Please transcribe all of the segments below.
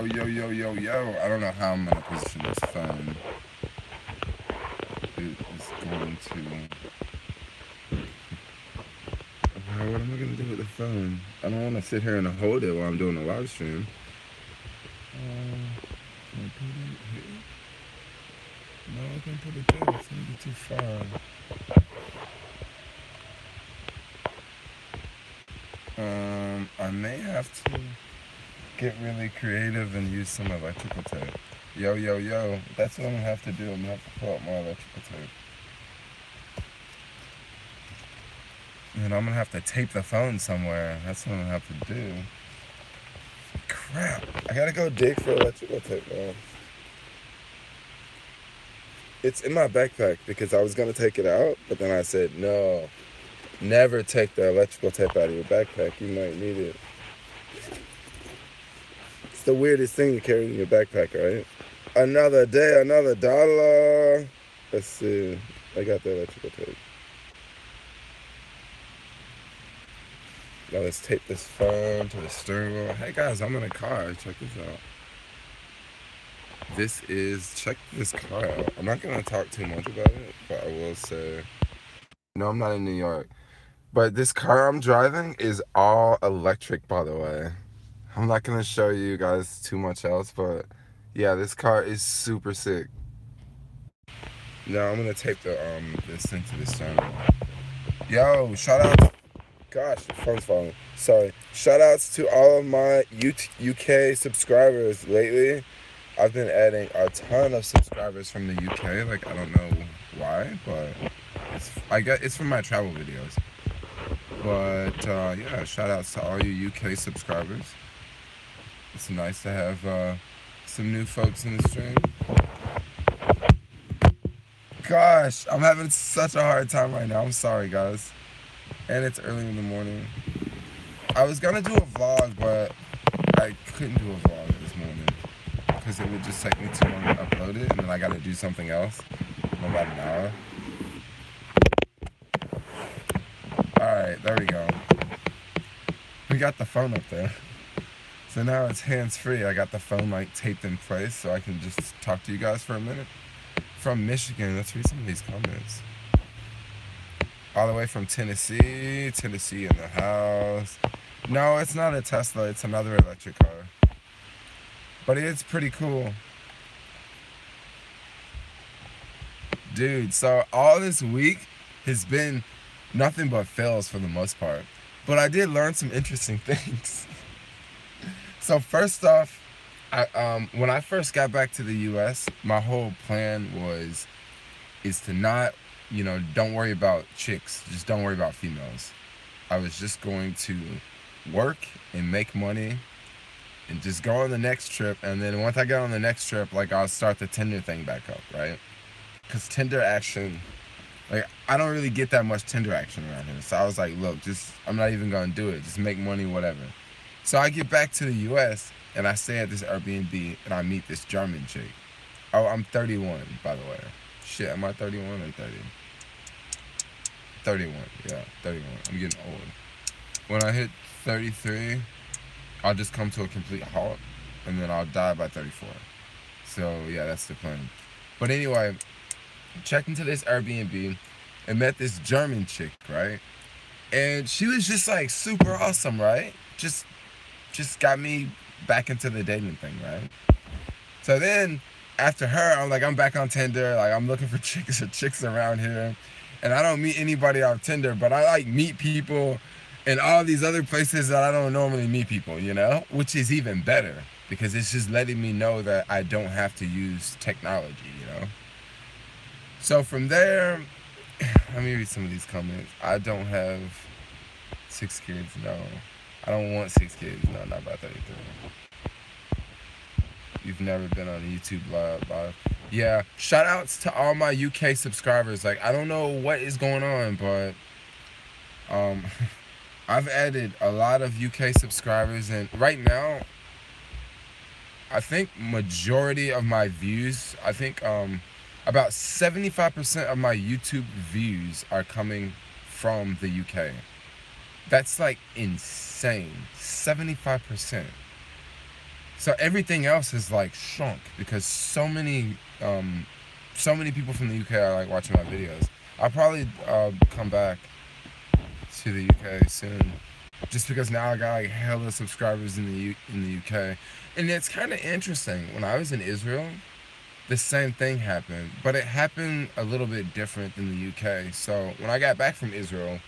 Yo. I don't know how I'm gonna position this phone. It is going to. What am I gonna do with the phone? I don't want to sit here and hold it while I'm doing a live stream. Can I put it here? No, I can put it there. It's gonna be too far. I may have to get really creative and use some electrical tape. Yo. That's what I'm gonna have to do. I'm gonna have to pull out my electrical tape. And I'm gonna have to tape the phone somewhere. That's what I'm gonna have to do. Crap. I gotta go dig for electrical tape now. It's in my backpack because I was gonna take it out, but then I said, no, never take the electrical tape out of your backpack. You might need it. It's the weirdest thing to carry in your backpack, right? Another day, another dollar. Let's see. I got the electrical tape. Now let's tape this phone to the steering wheel. Hey guys, I'm in a car. Check this out. Check this car out. I'm not gonna talk too much about it, but I will say, no, I'm not in New York. But this car I'm driving is all electric, by the way. I'm not gonna show you guys too much else, but yeah, this car is super sick. Now I'm gonna tape this thing to the steering wheel. Yo, shout out. Gosh, the phone's falling. Sorry. Shout outs to all of my UK subscribers lately. I've been adding a ton of subscribers from the UK. Like, I don't know why, but it's from my travel videos. But yeah, shout outs to all you UK subscribers. It's nice to have some new folks in the stream. Gosh, I'm having such a hard time right now. I'm sorry, guys. And it's early in the morning. I was gonna do a vlog, but I couldn't do a vlog this morning because it would just take me too long to upload it, and then I gotta do something else in about an hour. Alright, there we go. We got the phone up there. So now it's hands-free. I got the phone like taped in place so I can just talk to you guys for a minute. From Michigan, let's read some of these comments. All the way from Tennessee in the house. No, it's not a Tesla, it's another electric car. But it's pretty cool. Dude, so all this week has been nothing but fails for the most part. But I did learn some interesting things. So first off, when I first got back to the US, my whole plan is to not, don't worry about chicks. Just don't worry about females. I was just going to work and make money and just go on the next trip. And then once I get on the next trip, like, I'll start the Tinder thing back up, right? Because Tinder action, like, I don't really get that much Tinder action around here. So I was like, look, I'm not even going to do it. Just make money, whatever. So I get back to the US and I stay at this Airbnb and I meet this German chick. Oh, I'm 31, by the way. Shit, am I 31 or 30? 31, yeah, 31. I'm getting old. When I hit 33, I'll just come to a complete halt, and then I'll die by 34. So, yeah, that's the plan. But anyway, checked into this Airbnb and met this German chick, right? And she was just, like, super awesome, right? Just got me back into the dating thing, right? So then, after her, I'm back on Tinder. Like, I'm looking for chicks around here. And I don't meet anybody on Tinder, but I, meet people in all these other places that I don't normally meet people, Which is even better, because it's just letting me know that I don't have to use technology, So from there, let me read some of these comments. I don't have 6 kids, no. I don't want 6 kids, no, not by 33. You've never been on YouTube live. Yeah, shout outs to all my UK subscribers. Like, I don't know what is going on, but I've added a lot of UK subscribers, and right now I think majority of my views, I think about 75% of my YouTube views are coming from the UK. That's like insane. 75%. So everything else is like shrunk because so many people from the UK are like watching my videos. I'll probably come back to the UK soon, just because now I got like hella subscribers in the UK, and it's kind of interesting. When I was in Israel, the same thing happened, but it happened a little bit different than the UK. So when I got back from Israel,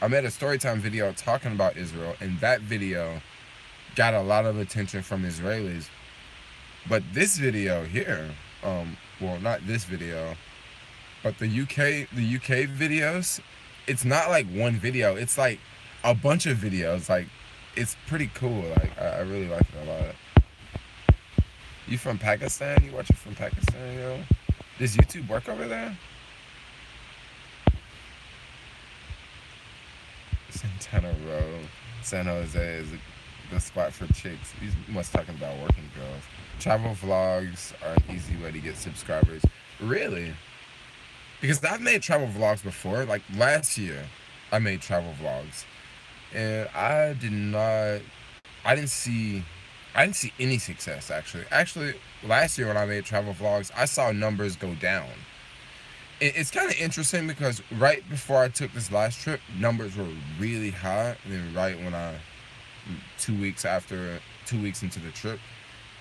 I made a storytime video talking about Israel, and that video got a lot of attention from Israelis. But this video here, well, not this video, but the UK videos, it's not like one video. It's like a bunch of videos. Like, it's pretty cool. Like, I really like it a lot. You from Pakistan? You watching from Pakistan, yo? Does YouTube work over there? Santana Row, San Jose is a good spot for chicks. He's must talking about working girls. Travel vlogs are an easy way to get subscribers. Really? Because I've made travel vlogs before. Like last year, I made travel vlogs, and I didn't see any success actually. Actually, last year when I made travel vlogs, I saw numbers go down. It's kind of interesting because right before I took this last trip, numbers were really high, and then right when 2 weeks into the trip,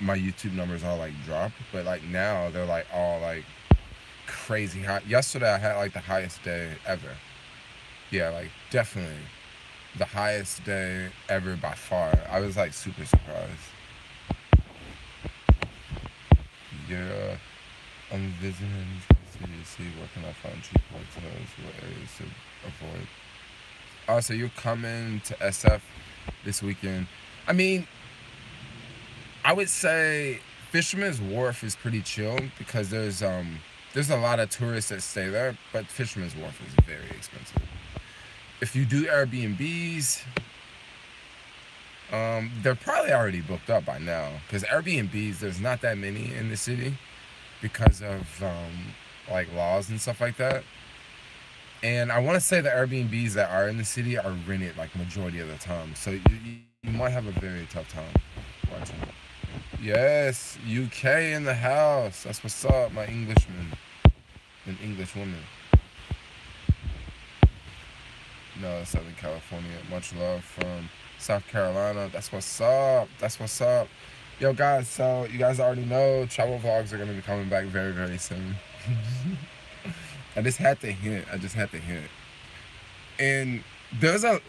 my YouTube numbers all like dropped. But like now they're like all like crazy high. Yesterday I had like the highest day ever. Yeah, like definitely the highest day ever by far. I was like super surprised. Yeah, I'm visiting to see what can I find cheap hotels, what areas to avoid. Oh, so you're coming to SF this weekend. I mean, I would say Fisherman's Wharf is pretty chill because there's a lot of tourists that stay there, but Fisherman's Wharf is very expensive. If you do Airbnbs, they're probably already booked up by now because Airbnbs, there's not that many in the city because of like laws and stuff like that. And I want to say the Airbnbs that are in the city are rented like majority of the time, so you might have a very tough time watching it. Yes, UK in the house. That's what's up, my Englishman and English woman. No, Southern California. Much love from South Carolina. That's what's up. That's what's up. Yo, guys, so you guys already know travel vlogs are going to be coming back very, very soon. I just had to hint. And there's gosh,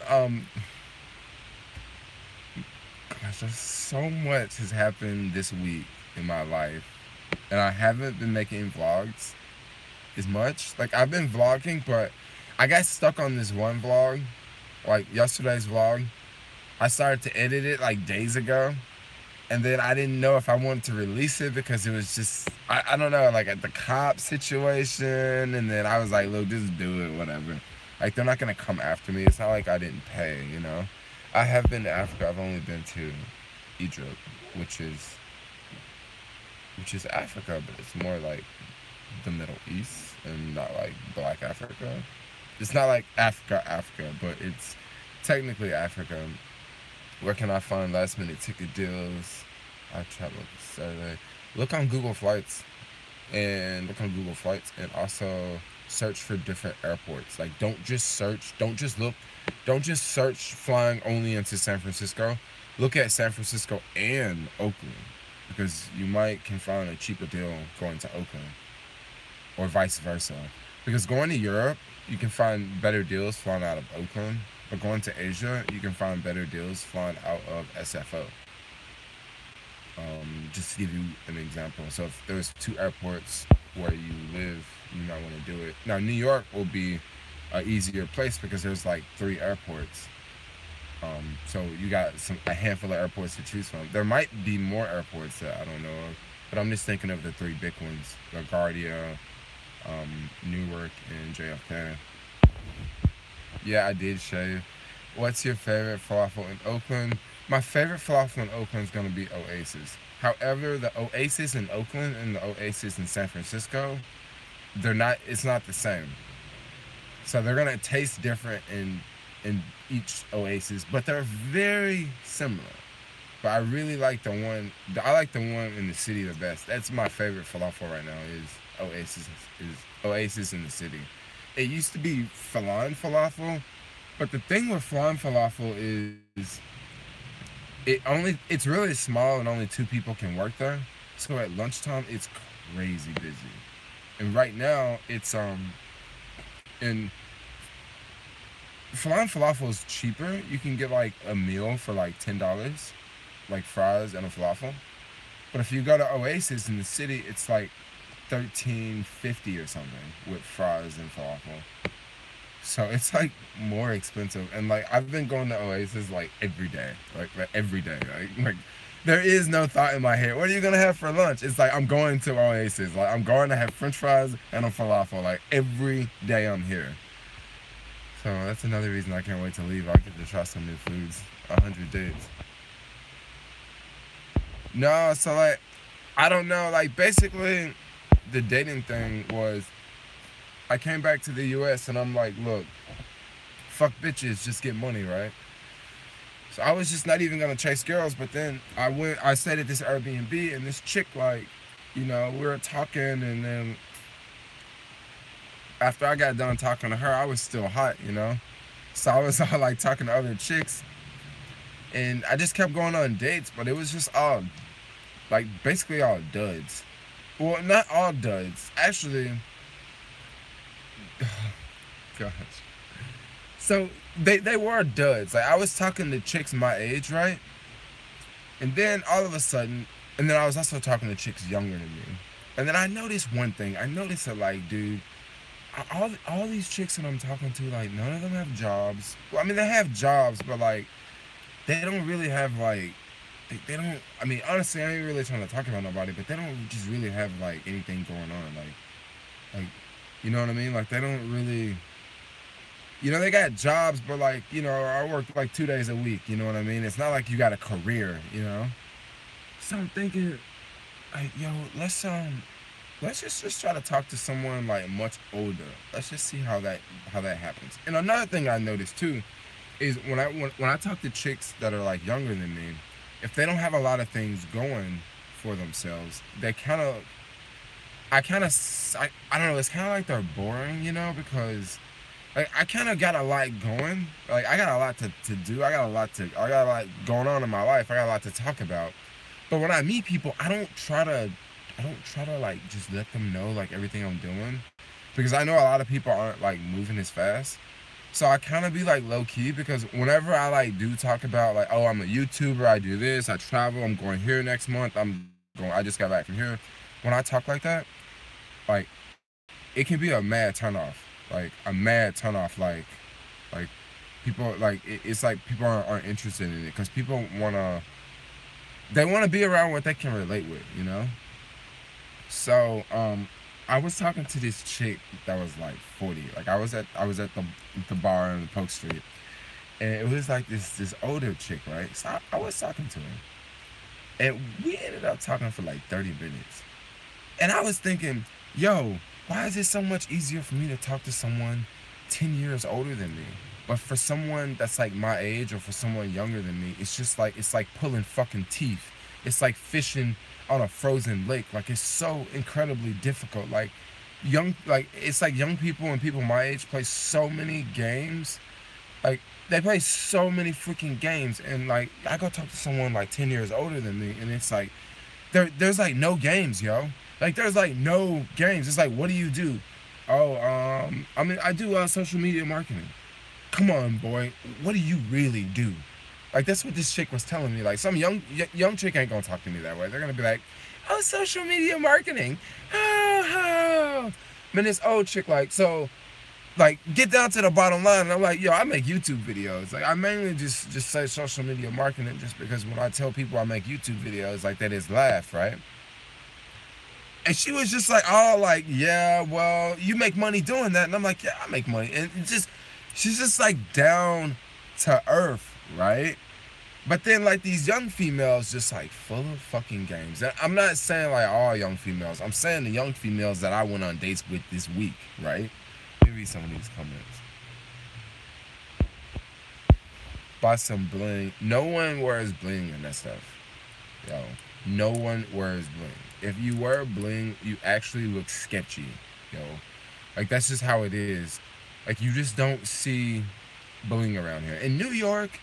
there's so much has happened this week in my life. And I haven't been making vlogs as much. Like, I've been vlogging, but I got stuck on this one vlog, like yesterday's vlog. I started to edit it like days ago, and then I didn't know if I wanted to release it because it was just, I don't know, like at the cop situation, and then I was like, look, just do it, whatever. Like, they're not going to come after me. It's not like I didn't pay, you know? I have been to Africa. I've only been to Egypt, which is Africa, but it's more like the Middle East and not like Black Africa. It's not like Africa, but it's technically Africa. Where can I find last minute ticket deals? I traveled Saturday. Look on Google Flights and also search for different airports. Like, don't just search flying only into San Francisco. Look at San Francisco and Oakland, because you can find a cheaper deal going to Oakland or vice versa. Because going to Europe, you can find better deals flying out of Oakland, but going to Asia, you can find better deals flying out of SFO. Just to give you an example. So if there's 2 airports where you live, you might want to do it. Now, New York will be an easier place because there's like 3 airports. So you got a handful of airports to choose from. There might be more airports that I don't know of, but I'm just thinking of the 3 big ones: LaGuardia, Newark, and JFK. Yeah, I did shave. What's your favorite falafel in Oakland? My favorite falafel in Oakland is going to be Oasis. However, the Oasis in Oakland and the Oasis in San Francisco, it's not the same. So they're going to taste different in each Oasis, but they're very similar. But I really like the one. I like the one in the city the best. That's my favorite falafel right now. Is Oasis. Is Oasis in the city. It used to be Falan falafel, but the thing with Falan falafel is it's really small and only 2 people can work there. So at lunchtime it's crazy busy. And right now it's in Falan falafel is cheaper. You can get like a meal for like $10, like fries and a falafel. But if you go to Oasis in the city, it's like 13.50 or something with fries and falafel. So it's like more expensive. And like I've been going to Oasis like every day, like every day. Like there is no thought in my head. What are you gonna have for lunch? It's like I'm going to Oasis. Like I'm going to have French fries and a falafel. Like every day I'm here. So that's another reason I can't wait to leave. I get to try some new foods. 100 days. No, so like I don't know. Like basically, the dating thing was I came back to the U.S. and I'm like, look, fuck bitches, just get money, right? So I was just not even gonna chase girls, but then I stayed at this Airbnb and this chick, like, we were talking, and then after I got done talking to her, I was still hot. So I was all like talking to other chicks, and I just kept going on dates, but it was just all, like, basically all duds. Well, not all duds, actually. Gosh. So they were duds. Like I was talking to chicks my age, right? And then all of a sudden, and then I was also talking to chicks younger than me. And then I noticed one thing. I noticed that, like, dude, all these chicks that I'm talking to, like, none of them have jobs. Well, I mean, they have jobs, but like, they don't really have like, they don't. I mean, honestly, I ain't really trying to talk about nobody, but they don't just really have like anything going on, like. You know what I mean? Like, they don't really... they got jobs, but, like, I work, like, 2 days a week. You know what I mean? It's not like you got a career, So I'm thinking, like, yo, let's just try to talk to someone, like, much older. Let's just see how that happens. And another thing I noticed, too, is when I talk to chicks that are, like, younger than me, if they don't have a lot of things going for themselves, they kind of... I don't know, it's kind of like they're boring, because like I kind of got a lot going. Like I got a lot to do. I got a lot going on in my life. I got a lot to talk about. But when I meet people, I don't try to like just let them know like everything I'm doing, because I know a lot of people aren't like moving as fast. So I kind of be like low key, because whenever I like do talk about like, oh, I'm a YouTuber, I do this, I travel, I'm going here next month, I just got back from here. When I talk like that, like, it can be a mad turnoff. Like, a mad turnoff. Like people, like, it's like people aren't interested in it, because people want to be around what they can relate with, So, I was talking to this chick that was like 40. Like, I was at the bar on Polk Street, and it was like this older chick, right? So I was talking to her, and we ended up talking for like 30 minutes. And I was thinking, yo, why is it so much easier for me to talk to someone 10 years older than me? But for someone that's like my age, or for someone younger than me, it's like pulling fucking teeth. It's like fishing on a frozen lake. Like, it's so incredibly difficult. Like, it's like young people and people my age play so many games. Like, they play so many freaking games. And like, I go talk to someone like 10 years older than me, and it's like, there's like no games, yo. Like, there's like no games. It's like, what do you do? Oh, I mean, I do social media marketing. Come on, boy. What do you really do? Like, that's what this chick was telling me. Like, some young chick ain't gonna talk to me that way. They're gonna be like, oh, social media marketing. Oh. Man, this old chick, like, so, like, get down to the bottom line. And I'm like, yo, I make YouTube videos. Like, I mainly just say social media marketing just because when I tell people I make YouTube videos, like, that is laugh, right? And she was just like, oh, like, yeah, well, you make money doing that. And I'm like, yeah, I make money. And she's just like down to earth, right? But then like these young females just like full of fucking games. And I'm not saying like all young females. I'm saying the young females that I went on dates with this week, right? Let me read some of these comments. buy some bling. No one wears bling in that stuff. Yo, no one wears bling. If you wear bling, you actually look sketchy. Yo, like that's just how it is. Like you just don't see bling around here. In New York,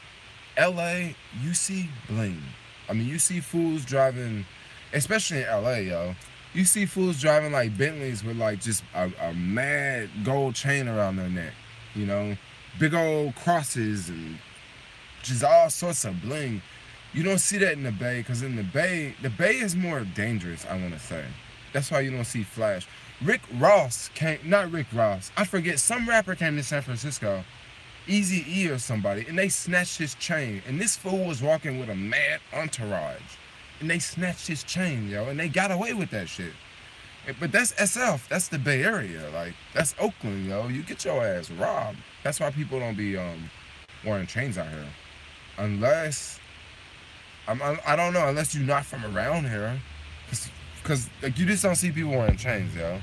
LA, you see bling. I mean, you see fools driving, especially in LA, yo. You see fools driving like Bentleys with like just a mad gold chain around their neck, you know, big old crosses and just all sorts of bling. You don't see that in the Bay, because in the Bay is more dangerous, I want to say. That's why you don't see flash. Rick Ross came, not Rick Ross, I forget, some rapper came to San Francisco, Easy E or somebody, and they snatched his chain. And this fool was walking with a mad entourage. And they snatched his chain, yo, and they got away with that shit. But that's SF, that's the Bay Area, like, that's Oakland, yo. You get your ass robbed. That's why people don't be wearing chains out here. Unless, I don't know, unless you're not from around here. Because like, you just don't see people wearing chains, yo.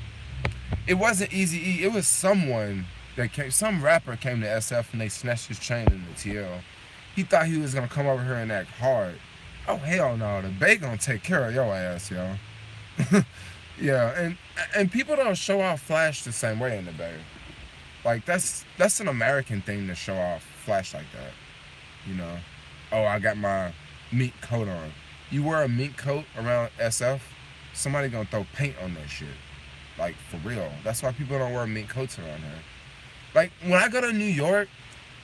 It wasn't Easy E, it was someone that came, some rapper came to SF and they snatched his chain in the TL. He thought he was gonna come over here and act hard. Oh hell no, the Bay gonna take care of your ass, yo. Yeah, and people don't show off flash the same way in the Bay. Like that's an American thing to show off flash like that. You know, oh, I got my mink coat on. You wear a mink coat around SF, somebody gonna throw paint on that shit. Like for real. That's why people don't wear mink coats around here. Like when I go to New York,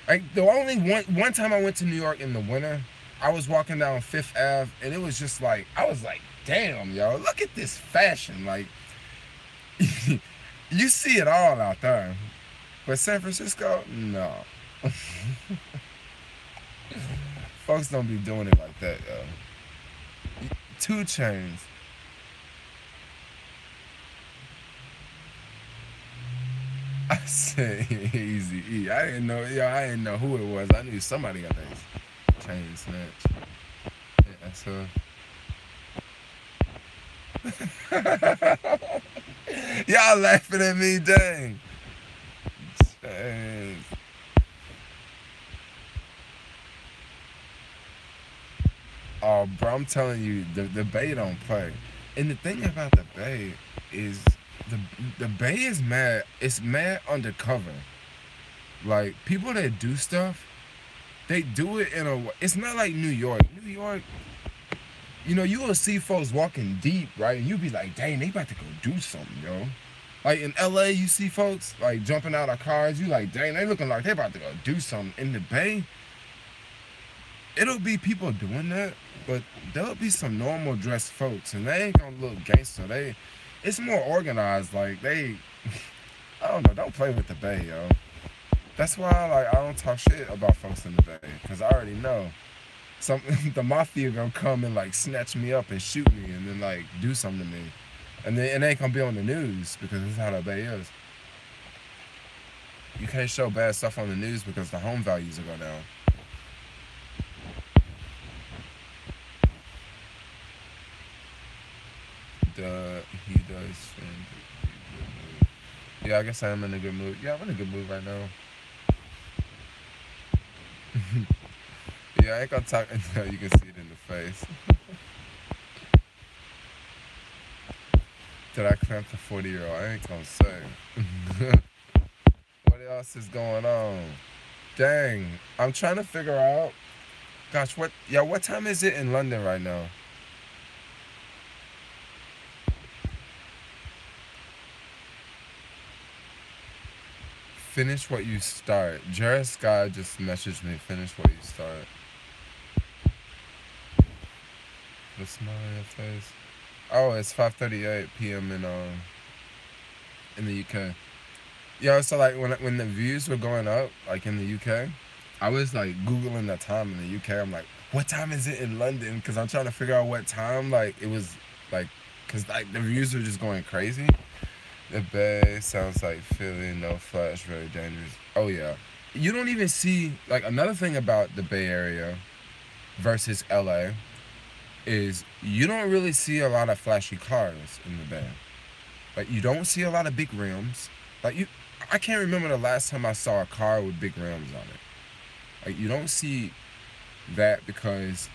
like the only one time I went to New York in the winter, I was walking down Fifth Ave and it was just like, I was like, damn, yo, look at this fashion. Like, you see it all out there. But San Francisco, no. Folks don't be doing it like that, yo. 2 Chainz. I said Easy E. I didn't know, yo, I didn't know who it was. I knew somebody got that chain snatched. Yeah, so. Y'all laughing at me, dang. Chainz. Oh, bro, I'm telling you, the Bay don't play. And the thing about the Bay is the Bay is mad. It's mad undercover. Like, people that do stuff, they do it in a way. It's not like New York. New York, you know, you will see folks walking deep, right? And you be like, dang, they about to go do something, yo. Like in LA, you see folks like jumping out of cars. You like, dang, they looking like they about to go do something. In the Bay, it'll be people doing that, but there'll be some normal dressed folks, and they ain't gonna look gangster. It's more organized. Like I don't know. Don't play with the Bay, yo. That's why I don't talk shit about folks in the Bay, cause I already know the mafia gonna come and like snatch me up and shoot me, and then like do something to me, and then it ain't gonna be on the news because this is how the Bay is. You can't show bad stuff on the news because the home values will go down. He does. Yeah, I guess I am in a good mood. Yeah, I'm in a good mood right now. Yeah, I ain't gonna talk until you can see it in the face. Did I cramp the 40-year-old? I ain't gonna say. What else is going on? Dang, I'm trying to figure out. Gosh, what time is it in London right now? Finish what you start. Jared Scott just messaged me, finish what you start. The smile on your face. Oh, it's 5:38 p.m. in the UK. Yo, so like when the views were going up, like in the UK, I was like Googling the time in the UK. I'm like, what time is it in London? Because I'm trying to figure out what time, like, it was, like, because like the views were just going crazy. The Bay sounds like Philly, no flash, very dangerous. Oh yeah. You don't even see, like, another thing about the Bay Area versus LA is you don't really see a lot of flashy cars in the Bay. Like, you don't see a lot of big rims. Like, I can't remember the last time I saw a car with big rims on it. Like you don't see that because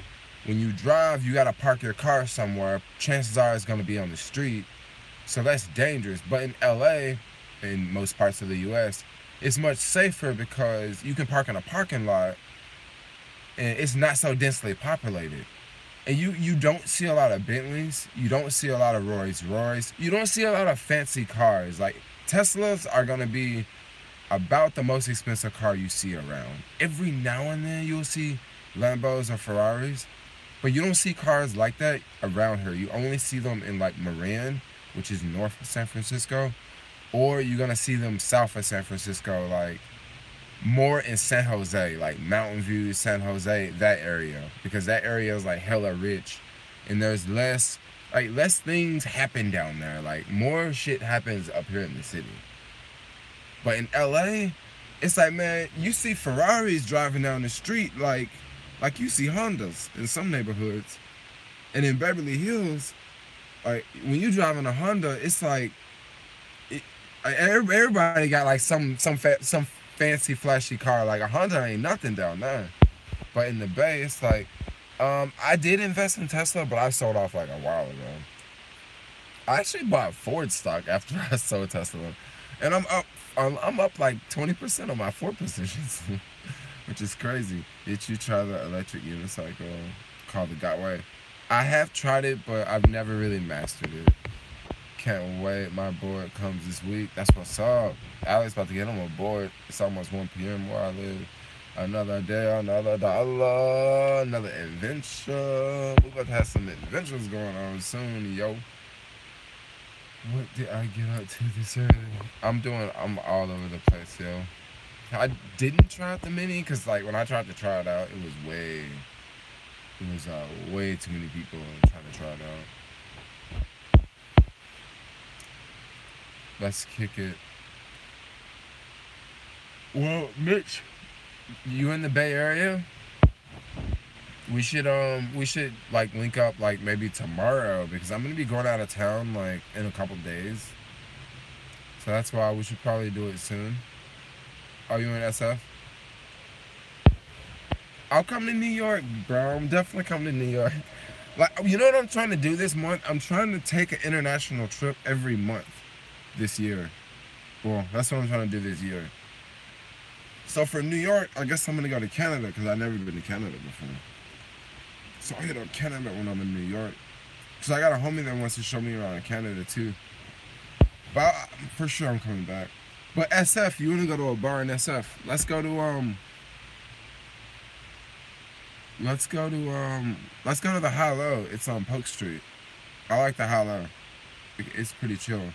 when you drive, you gotta park your car somewhere. Chances are it's gonna be on the street, so that's dangerous. But in LA, in most parts of the US, it's much safer because you can park in a parking lot and it's not so densely populated. And you don't see a lot of Bentleys, you don't see a lot of Rolls Royce, you don't see a lot of fancy cars. Like Teslas are gonna be about the most expensive car you see around. Every now and then you'll see Lambos or Ferraris, but you don't see cars like that around here. You only see them in like Marin, which is north of San Francisco, or you're gonna see them south of San Francisco, like more in San Jose, like Mountain View, San Jose, that area, because that area is like hella rich, and there's less things happen down there. Like more shit happens up here in the city. But in LA, it's like, man, you see Ferraris driving down the street like you see Hondas in some neighborhoods, and in Beverly Hills, like when you driving a Honda, it's like everybody got like some fancy flashy car. Like a Honda ain't nothing down there. But in the Bay, it's like I did invest in Tesla, but I sold off like a while ago. I actually bought Ford stock after I sold Tesla, and I'm up like 20% on my Ford positions, which is crazy. Did you try the electric unicycle called the Gotway? I have tried it, but I've never really mastered it. Can't wait. My board comes this week. That's what's up. Alex about to get on my board. It's almost 1 p.m. where I live. Another day, another dollar, another adventure. We about to have some adventures going on soon, yo. What did I get up to this early? I'm all over the place, yo. I didn't try out the mini because, like, when I tried to try it out, it was way too many people trying to try it out. Let's kick it. Well, Mitch, you in the Bay Area? We should like link up like maybe tomorrow because I'm gonna be going out of town like in a couple days. So that's why we should probably do it soon. Are you in SF? I'll come to New York, bro. I'm definitely coming to New York. Like, you know what I'm trying to do this month? I'm trying to take an international trip every month this year. Well, that's what I'm trying to do this year. So for New York, I guess I'm gonna go to Canada because I've never been to Canada before. So I hit up Canada when I'm in New York. Cause I got a homie that wants to show me around Canada too. But for sure I'm coming back. But SF, you wanna go to a bar in SF? Let's go to the High Low. It's on Polk Street. I like the High Low. It's pretty chill.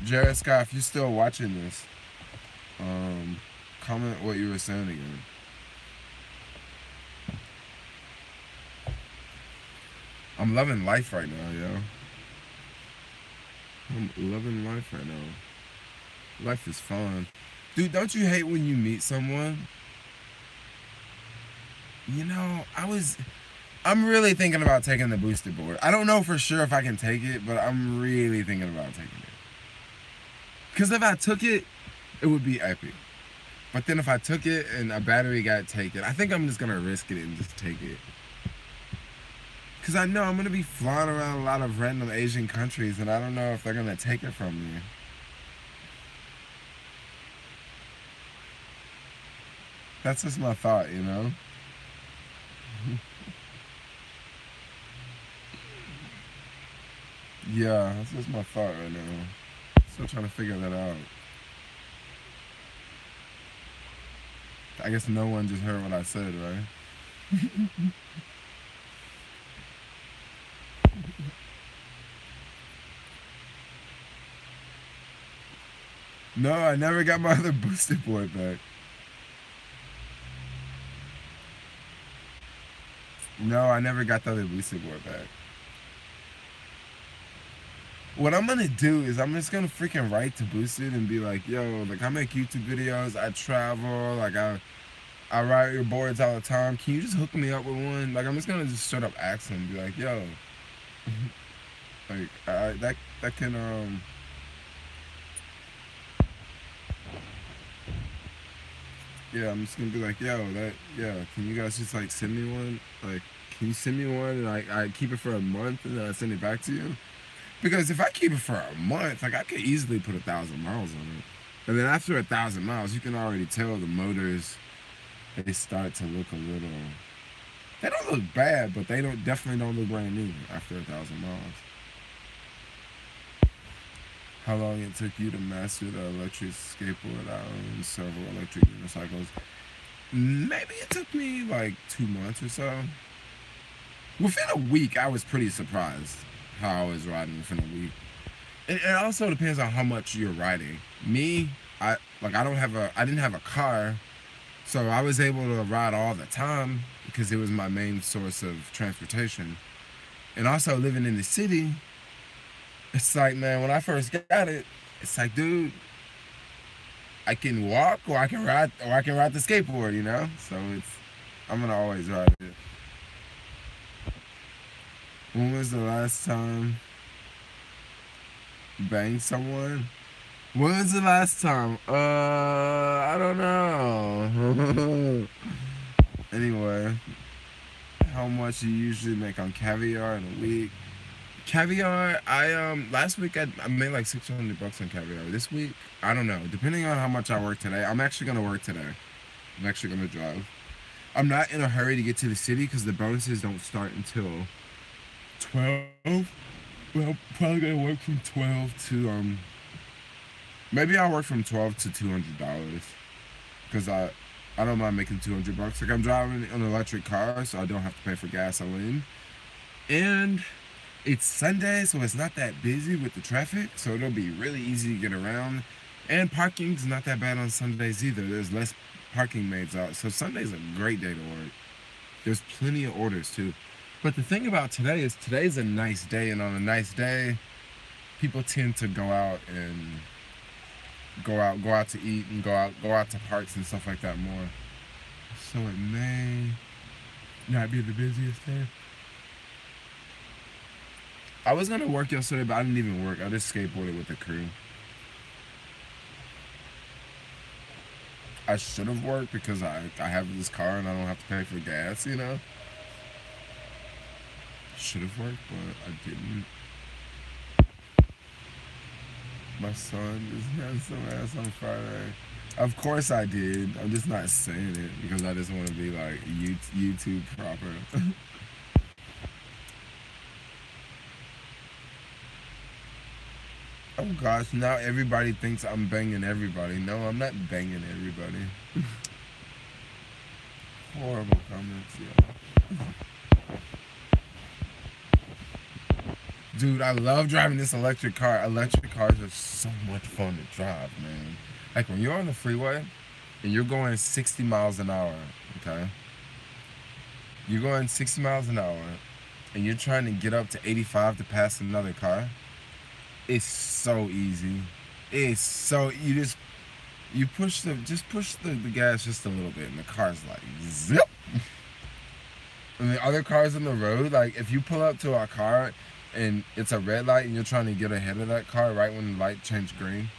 Jared Scott, if you're still watching this, comment what you were saying again. I'm loving life right now, yo. I'm loving life right now. Life is fun. Dude, don't you hate when you meet someone? You know, I'm really thinking about taking the boosted board. I don't know for sure if I can take it, but I'm really thinking about taking it. Because if I took it, it would be epic. But then if I took it and a battery got taken, I think I'm just going to risk it and just take it. Because I know I'm going to be flying around a lot of random Asian countries, and I don't know if they're going to take it from me. That's just my thought, you know? Yeah, that's just my thought right now. Still trying to figure that out. I guess no one just heard what I said, right? No, I never got my other boosted board back. No, I never got the other boosted board back. What I'm gonna do is I'm just gonna freaking write to Boosted and be like, yo, like I make YouTube videos, I travel, like I ride your boards all the time. Can you just hook me up with one? Like I'm just gonna just straight up ask him, be like, yo, like that can Yeah, I'm just gonna be like, yo, can you guys just like send me one? Like, can you send me one and I keep it for a month and then I send it back to you? Because if I keep it for a month, like I could easily put 1,000 miles on it. And then after 1,000 miles, you can already tell the motors, they start to look a little, they don't look bad, but they definitely don't look brand new after 1,000 miles. How long it took you to master the electric skateboard? I own several electric unicycles. Maybe it took me like 2 months or so. Within a week, I was pretty surprised how I was riding within a week. It also depends on how much you're riding. Me, I didn't have a car, so I was able to ride all the time because it was my main source of transportation. And also living in the city, it's like, man, when I first got it, it's like, dude, I can walk or I can ride the skateboard, you know? So I'm gonna always ride it. When was the last time you banged someone? When was the last time? I don't know. Anyway, how much you usually make on caviar in a week? Caviar, last week I made like $600 on caviar. This week, I don't know. Depending on how much I work today, I'm actually gonna work today. I'm actually gonna drive. I'm not in a hurry to get to the city because the bonuses don't start until 12. Well, probably gonna work from 12 to maybe I'll work from 12 to $200 because I don't mind making $200. Like I'm driving an electric car, so I don't have to pay for gasoline, and it's Sunday, so it's not that busy with the traffic, so it'll be really easy to get around. And parking's not that bad on Sundays either. There's less parking maids out, so Sunday's a great day to work. There's plenty of orders too. But the thing about today is today's a nice day, and on a nice day, people tend to go out to eat and go out to parks and stuff like that more. So it may not be the busiest day. I was gonna work yesterday, but I didn't even work. I just skateboarded with the crew. I should have worked because I have this car and I don't have to pay for gas, you know? Should have worked, but I didn't. My son just had some ass on Friday. Of course I did. I'm just not saying it because I just want to be like YouTube proper. Oh gosh, now everybody thinks I'm banging everybody. No, I'm not banging everybody. Horrible comments, yeah. Dude, I love driving this electric car. Electric cars are so much fun to drive, man. Like when you're on the freeway and you're going 60 miles an hour, okay? You're going 60 miles an hour and you're trying to get up to 85 to pass another car. It's so easy. It's so you push the gas just a little bit and the car's like zip. And the other cars on the road, like if you pull up to our car and it's a red light and you're trying to get ahead of that car right when the light changed green,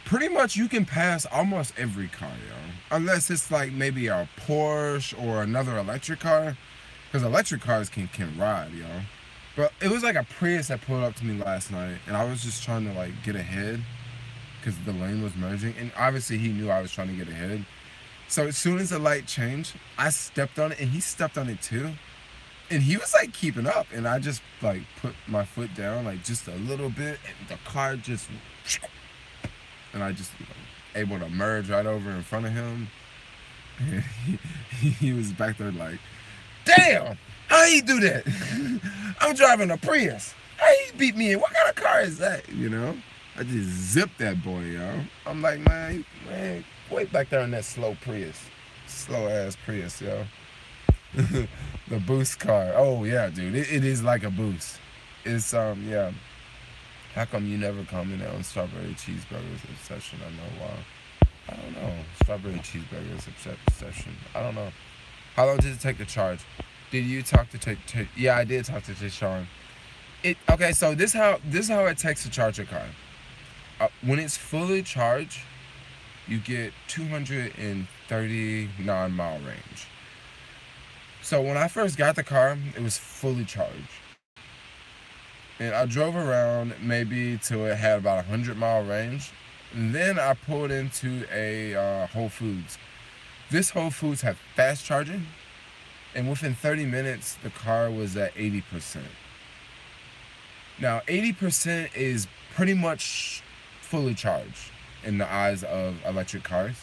pretty much you can pass almost every car, yo. Unless it's like maybe a Porsche or another electric car, because electric cars can ride, yo. But it was like a Prius that pulled up to me last night, and I was just trying to like get ahead because the lane was merging, and obviously he knew I was trying to get ahead. So as soon as the light changed, I stepped on it, and he stepped on it too, and he was like keeping up, and I just like put my foot down like just a little bit, and the car just, and I just able to merge right over in front of him, and he was back there like, damn. How he do that? I'm driving a Prius. How he beat me in? What kind of car is that? You know? I just zipped that boy, yo. I'm like, man, way back there in that slow Prius. Slow ass Prius, yo. The boost car. Oh yeah, dude. It is like a boost. It's yeah. How come you never commented on strawberry cheeseburgers obsession? I know why. I don't know. Strawberry cheeseburgers obsession. I don't know. How long did it take to charge? Did you talk to Yeah, I did talk to Tishawn. Okay, so this how it takes to charge a car. When it's fully charged, you get 239-mile range. So when I first got the car, it was fully charged. And I drove around maybe till it had about 100-mile range. And then I pulled into a Whole Foods. This Whole Foods had fast charging, and within 30 minutes, the car was at 80%. Now, 80% is pretty much fully charged in the eyes of electric cars,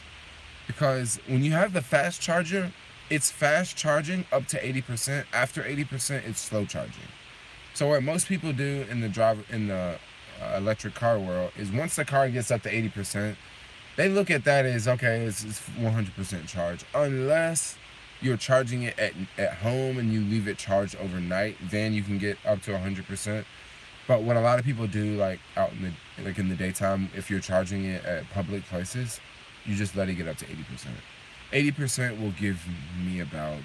because when you have the fast charger, it's fast charging up to 80%. After 80%, it's slow charging. So what most people do in the electric car world is once the car gets up to 80%, they look at that as, okay, it's 100% charged. Unless you're charging it at home and you leave it charged overnight, then you can get up to 100%. But what a lot of people do, like out in the daytime, if you're charging it at public places, you just let it get up to 80%. 80% will give me about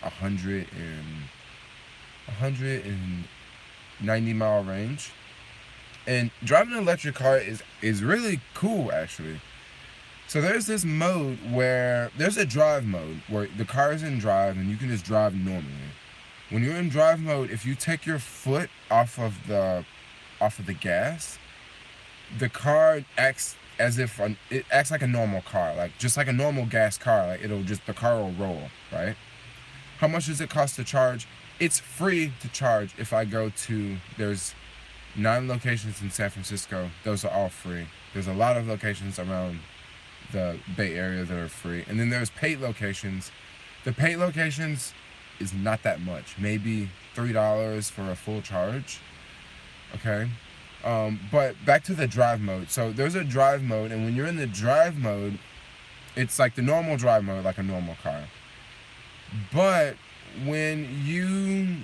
190-mile range. And driving an electric car is really cool, actually. So there's this mode where there's a drive mode where the car is in drive and you can just drive normally. When you're in drive mode, if you take your foot off of the gas, the car acts as if it acts like a normal car, like just like a normal gas car. Like the car will roll, right? How much does it cost to charge? It's free to charge. If I go to, there's 9 locations in San Francisco. Those are all free. There's a lot of locations around the Bay Area that are free, and then there's paid locations. The paid locations is not that much, maybe $3 for a full charge. Okay, but back to the drive mode. So there's a drive mode, and when you're in the drive mode, it's like the normal drive mode, like a normal car. But when you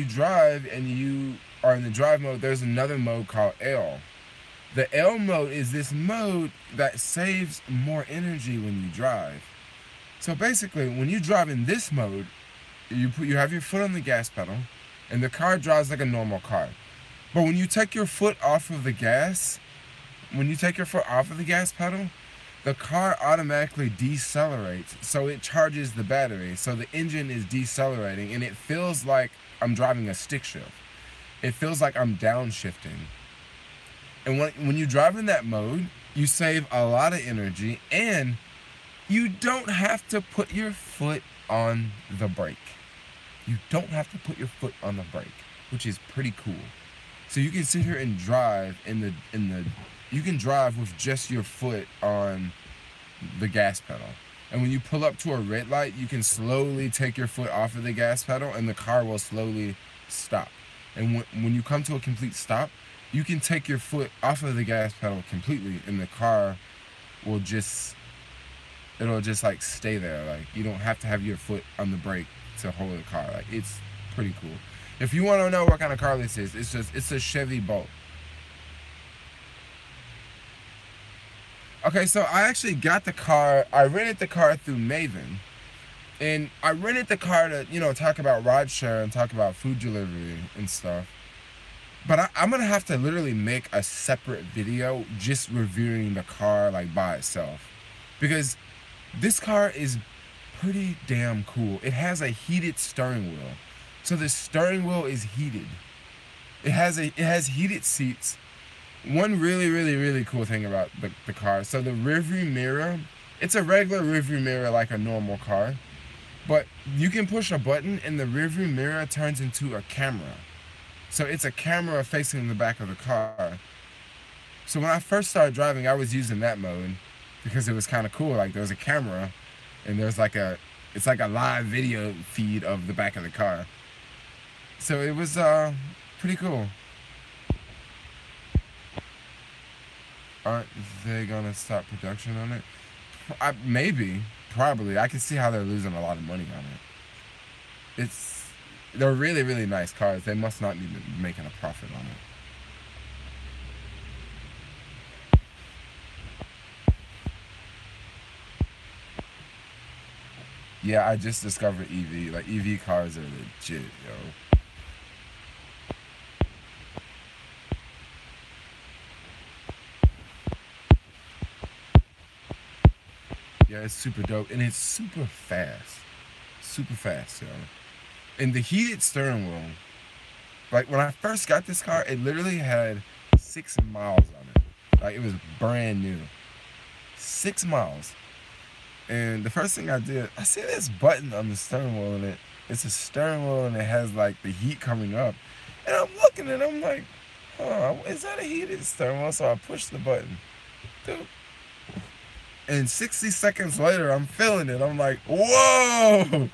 drive and you are in the drive mode, there's another mode called L. The L mode is this mode that saves more energy when you drive. So basically, when you drive in this mode, you have your foot on the gas pedal, and the car drives like a normal car. But when you take your foot off of the gas, pedal, the car automatically decelerates, so it charges the battery. So the engine is decelerating, and it feels like I'm driving a stick shift. It feels like I'm downshifting. And when you drive in that mode, you save a lot of energy, and you don't have to put your foot on the brake. You don't have to put your foot on the brake, which is pretty cool. So you can sit here and drive you can drive with just your foot on the gas pedal. And when you pull up to a red light, you can slowly take your foot off of the gas pedal, and the car will slowly stop. And when you come to a complete stop, you can take your foot off of the gas pedal completely, and the car will it'll just like stay there. Like, you don't have to have your foot on the brake to hold the car. Like, it's pretty cool. If you want to know what kind of car this is, it's a Chevy Bolt. Okay, so I actually got the car. I rented the car through Maven. And I rented the car to, talk about rideshare and talk about food delivery and stuff. But I'm going to have to literally make a separate video just reviewing the car, like, by itself. Because this car is pretty damn cool. It has a heated steering wheel. So the steering wheel is heated. It has heated seats. One really, really, really cool thing about the car. So the rearview mirror, it's a regular rearview mirror like a normal car. But you can push a button and the rearview mirror turns into a camera. So it's a camera facing the back of the car. So when I first started driving, I was using that mode because it was kind of cool. Like, there was a camera and there's it's like a live video feed of the back of the car. So it was pretty cool. Aren't they gonna stop production on it? Maybe, probably. I can see how they're losing a lot of money on it. They're really, really nice cars. They must not be making a profit on it. Yeah, I just discovered EV. Like, EV cars are legit, yo. Yeah, it's super dope, and it's super fast, yo. And the heated steering wheel, like when I first got this car, it literally had 6 miles on it. Like it was brand new, 6 miles. And the first thing I did, I see this button on the steering wheel, and it's a steering wheel, and it has like the heat coming up. And I'm looking and I'm like, huh, is that a heated steering wheel? So I push the button, dude. And 60 seconds later, I'm feeling it. I'm like, whoa,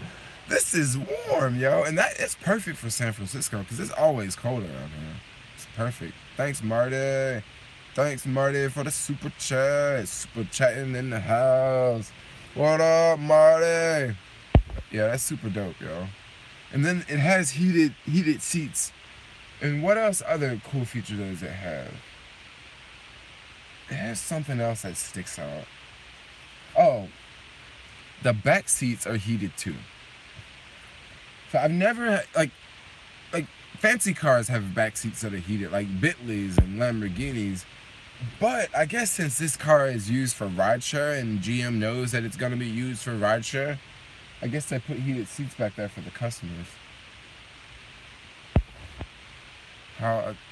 this is warm, yo. And that is perfect for San Francisco because it's always colder out here. It's perfect. Thanks, Marty. Thanks, Marty, for the super chat. Super chatting in the house. What up, Marty? Yeah, that's super dope, yo. And then it has heated seats. And what else other cool feature does it have? It has something else that sticks out. Oh, the back seats are heated too. So I've never like fancy cars have back seats that are heated, like Bentleys and Lamborghinis. But I guess since this car is used for rideshare and GM knows that it's gonna be used for rideshare, I guess they put heated seats back there for the customers.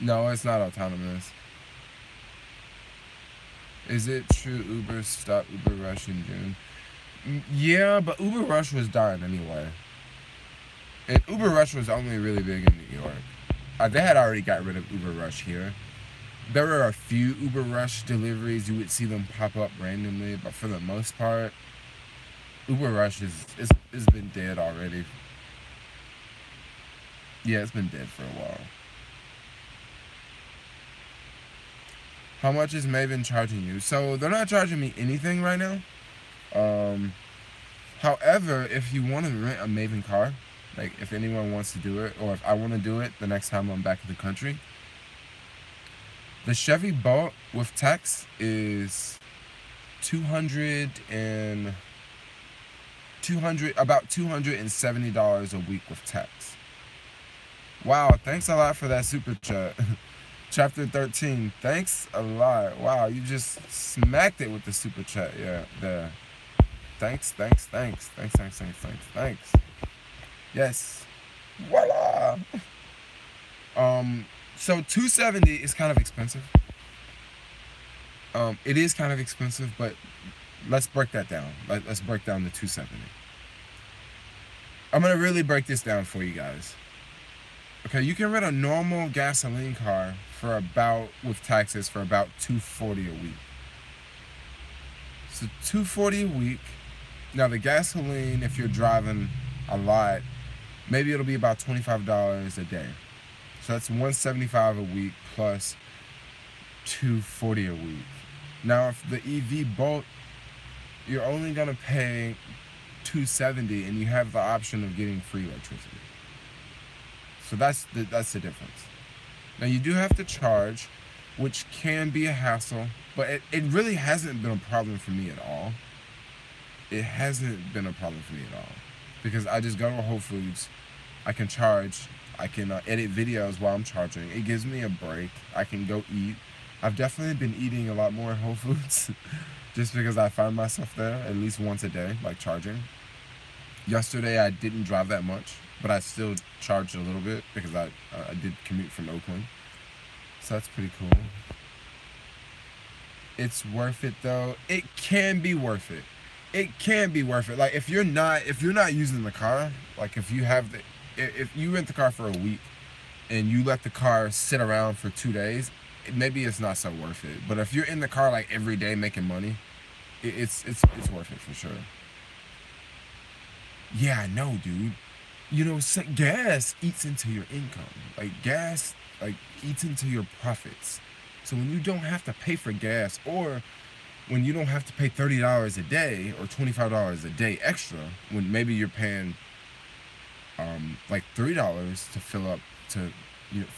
No, it's not autonomous. Is it true Uber stopped Uber Rush in June? Yeah, but Uber Rush was dying anyway. And Uber Rush was only really big in New York. They had already got rid of Uber Rush here. There were a few Uber Rush deliveries. You would see them pop up randomly, but for the most part, Uber Rush has been dead already. Yeah, it's been dead for a while. How much is Maven charging you? So they're not charging me anything right now. However, if you want to rent a Maven car, like if anyone wants to do it, or if I want to do it the next time I'm back in the country, the Chevy Bolt with tax is about $270 a week with tax. Wow, thanks a lot for that super chat. Chapter 13, thanks a lot. Wow, you just smacked it with the super chat. Yeah, there. Thanks. Yes. Voila. So 270 is kind of expensive. It is kind of expensive, but let's break that down. Let's break down the 270. I'm gonna really break this down for you guys. Okay, you can rent a normal gasoline car for about, with taxes, for about $240 a week. So $240 a week. Now the gasoline, if you're driving a lot, maybe it'll be about $25 a day. So that's $175 a week plus $240 a week. Now if the EV Bolt, you're only gonna pay $270, and you have the option of getting free electricity. So that's the difference. Now you do have to charge, which can be a hassle, but it really hasn't been a problem for me at all. It hasn't been a problem for me at all. Because I just go to Whole Foods, I can charge, I can edit videos while I'm charging. It gives me a break. I can go eat. I've definitely been eating a lot more at Whole Foods just because I find myself there at least once a day, like charging. Yesterday I didn't drive that much, but I still charged a little bit because I did commute from Oakland. So that's pretty cool. It's worth it though. It can be worth it. It can be worth it. Like if you're not using the car, like if you rent the car for a week and you let the car sit around for 2 days, maybe it's not so worth it. But if you're in the car like every day making money, it's worth it for sure. Yeah, I know, dude. You know, gas eats into your income. Like gas, like eats into your profits. So when you don't have to pay for gas, or when you don't have to pay $30 a day or $25 a day extra, when maybe you're paying like $3 to fill up, to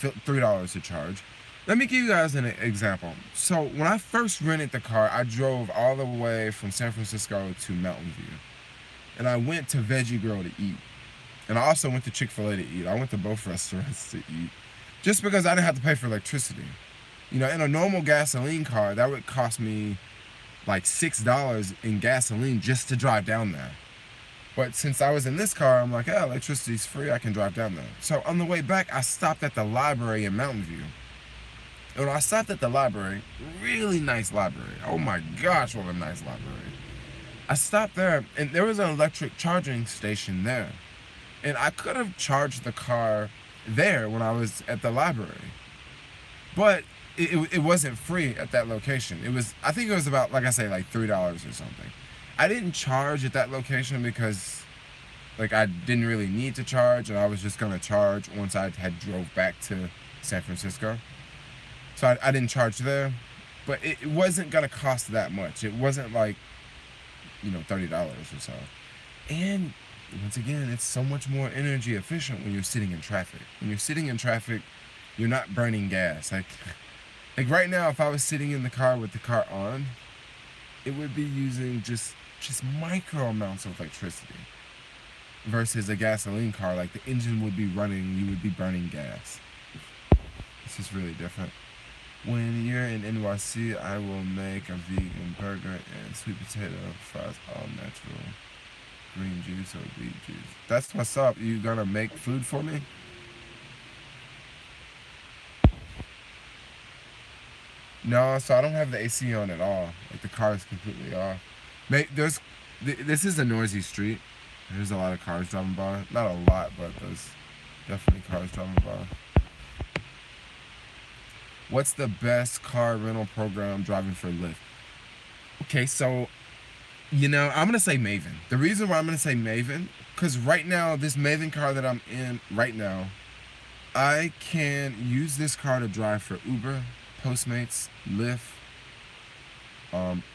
$3 to charge. Let me give you guys an example. So when I first rented the car, I drove all the way from San Francisco to Mountain View. And I went to Veggie Grill to eat. And I also went to Chick-fil-A to eat. I went to both restaurants to eat. Just because I didn't have to pay for electricity. You know, in a normal gasoline car, that would cost me like $6 in gasoline just to drive down there. But since I was in this car, I'm like, oh, electricity's free, I can drive down there. So on the way back, I stopped at the library in Mountain View. And when I stopped at the library, really nice library. Oh my gosh, what a nice library. I stopped there, and there was an electric charging station there. And I could have charged the car there when I was at the library. But it wasn't free at that location. It was, I think it was about, like I say, like $3 or something. I didn't charge at that location because, like, I didn't really need to charge, and I was just gonna charge once I had drove back to San Francisco. So I didn't charge there, but it wasn't gonna cost that much. It wasn't like, you know, $30 or so. And once again, it's so much more energy efficient when you're sitting in traffic. When you're sitting in traffic, you're not burning gas. Like right now, if I was sitting in the car with the car on, it would be using just micro amounts of electricity. Versus a gasoline car, like the engine would be running, you would be burning gas. It's just really different. When you're in NYC, I will make a vegan burger and sweet potato fries, all natural, green juice or beet juice. That's what's up. You gonna make food for me? No, so I don't have the AC on at all. Like the car is completely off. This is a noisy street. There's a lot of cars driving by. Not a lot, but there's definitely cars driving by. What's the best car rental program driving for Lyft? Okay, so, you know, I'm going to say Maven. The reason why I'm going to say Maven, because right now, this Maven car that I'm in right now, I can use this car to drive for Uber, Postmates, Lyft,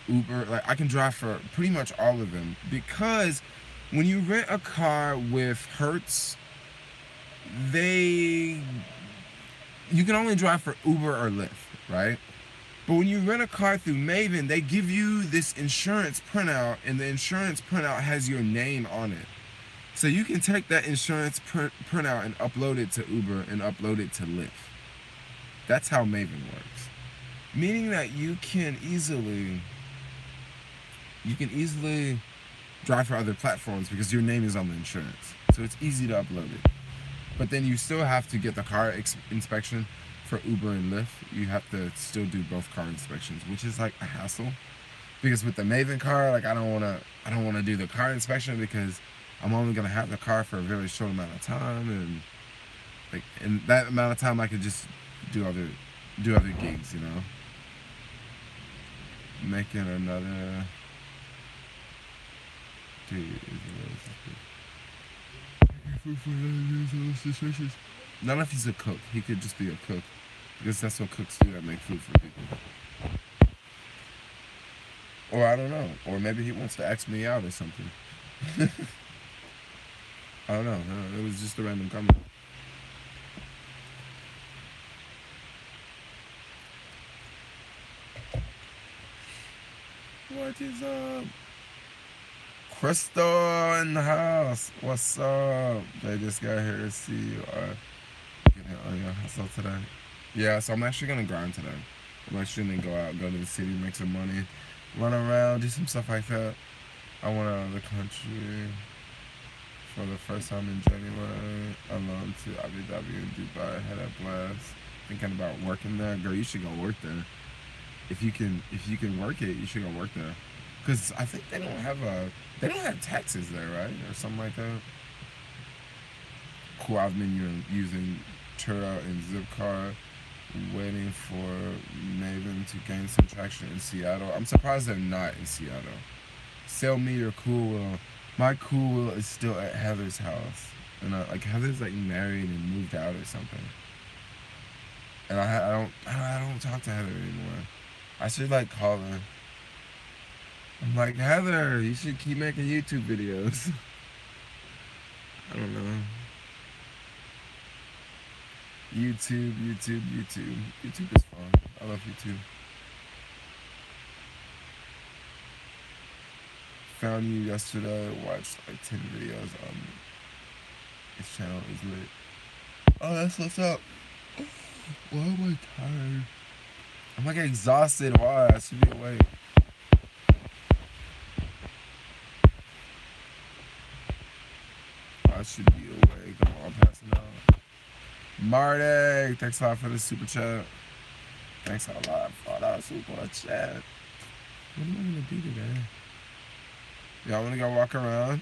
Uber. Like, I can drive for pretty much all of them. Because when you rent a car with Hertz, you can only drive for Uber or Lyft, right? But when you rent a car through Maven, they give you this insurance printout, and the insurance printout has your name on it. So you can take that insurance printout and upload it to Uber and upload it to Lyft. That's how Maven works. Meaning that you can easily drive for other platforms because your name is on the insurance. So it's easy to upload it. But then you still have to get the car inspection for Uber and Lyft. You have to still do both car inspections, which is like a hassle. Because with the Maven car, like I don't wanna do the car inspection because I'm only gonna have the car for a very short amount of time, and like in that amount of time I could just do other gigs, you know. Making another Not if he's a cook. He could just be a cook. Because that's what cooks do, that make food for people. Or I don't know. Or maybe he wants to ask me out or something. I don't know. It was just a random comment. What is up? Crystal in the house. What's up? They just got here to see you are getting on your hustle today. Yeah, so I'm actually gonna grind today. I'm actually gonna go out, go to the city, make some money, run around, do some stuff like that. I went out of the country for the first time in January, alone to Abu Dhabi and Dubai. Had a blast. Thinking about working there. Girl, you should go work there. If you can work it, you should go work there. Cause I think they don't have taxes there, right, or something like that. Cool. I've been using Turo and Zipcar, waiting for Maven to gain some traction in Seattle. I'm surprised they're not in Seattle. Sell me your Cool Wheel. My Cool Wheel is still at Heather's house, and like Heather's like married and moved out or something. And I don't talk to Heather anymore. I should like call her. I'm like, Heather, you should keep making YouTube videos. I don't know. YouTube. YouTube is fun. I love YouTube. Found you yesterday. Watched like 10 videos. His channel is lit. Oh, that's what's up. Why am I tired? I'm like exhausted. Why? I should be awake. Marty, thanks a lot for the super chat. Thanks a lot for the super chat. What am I gonna do today? Y'all wanna go walk around?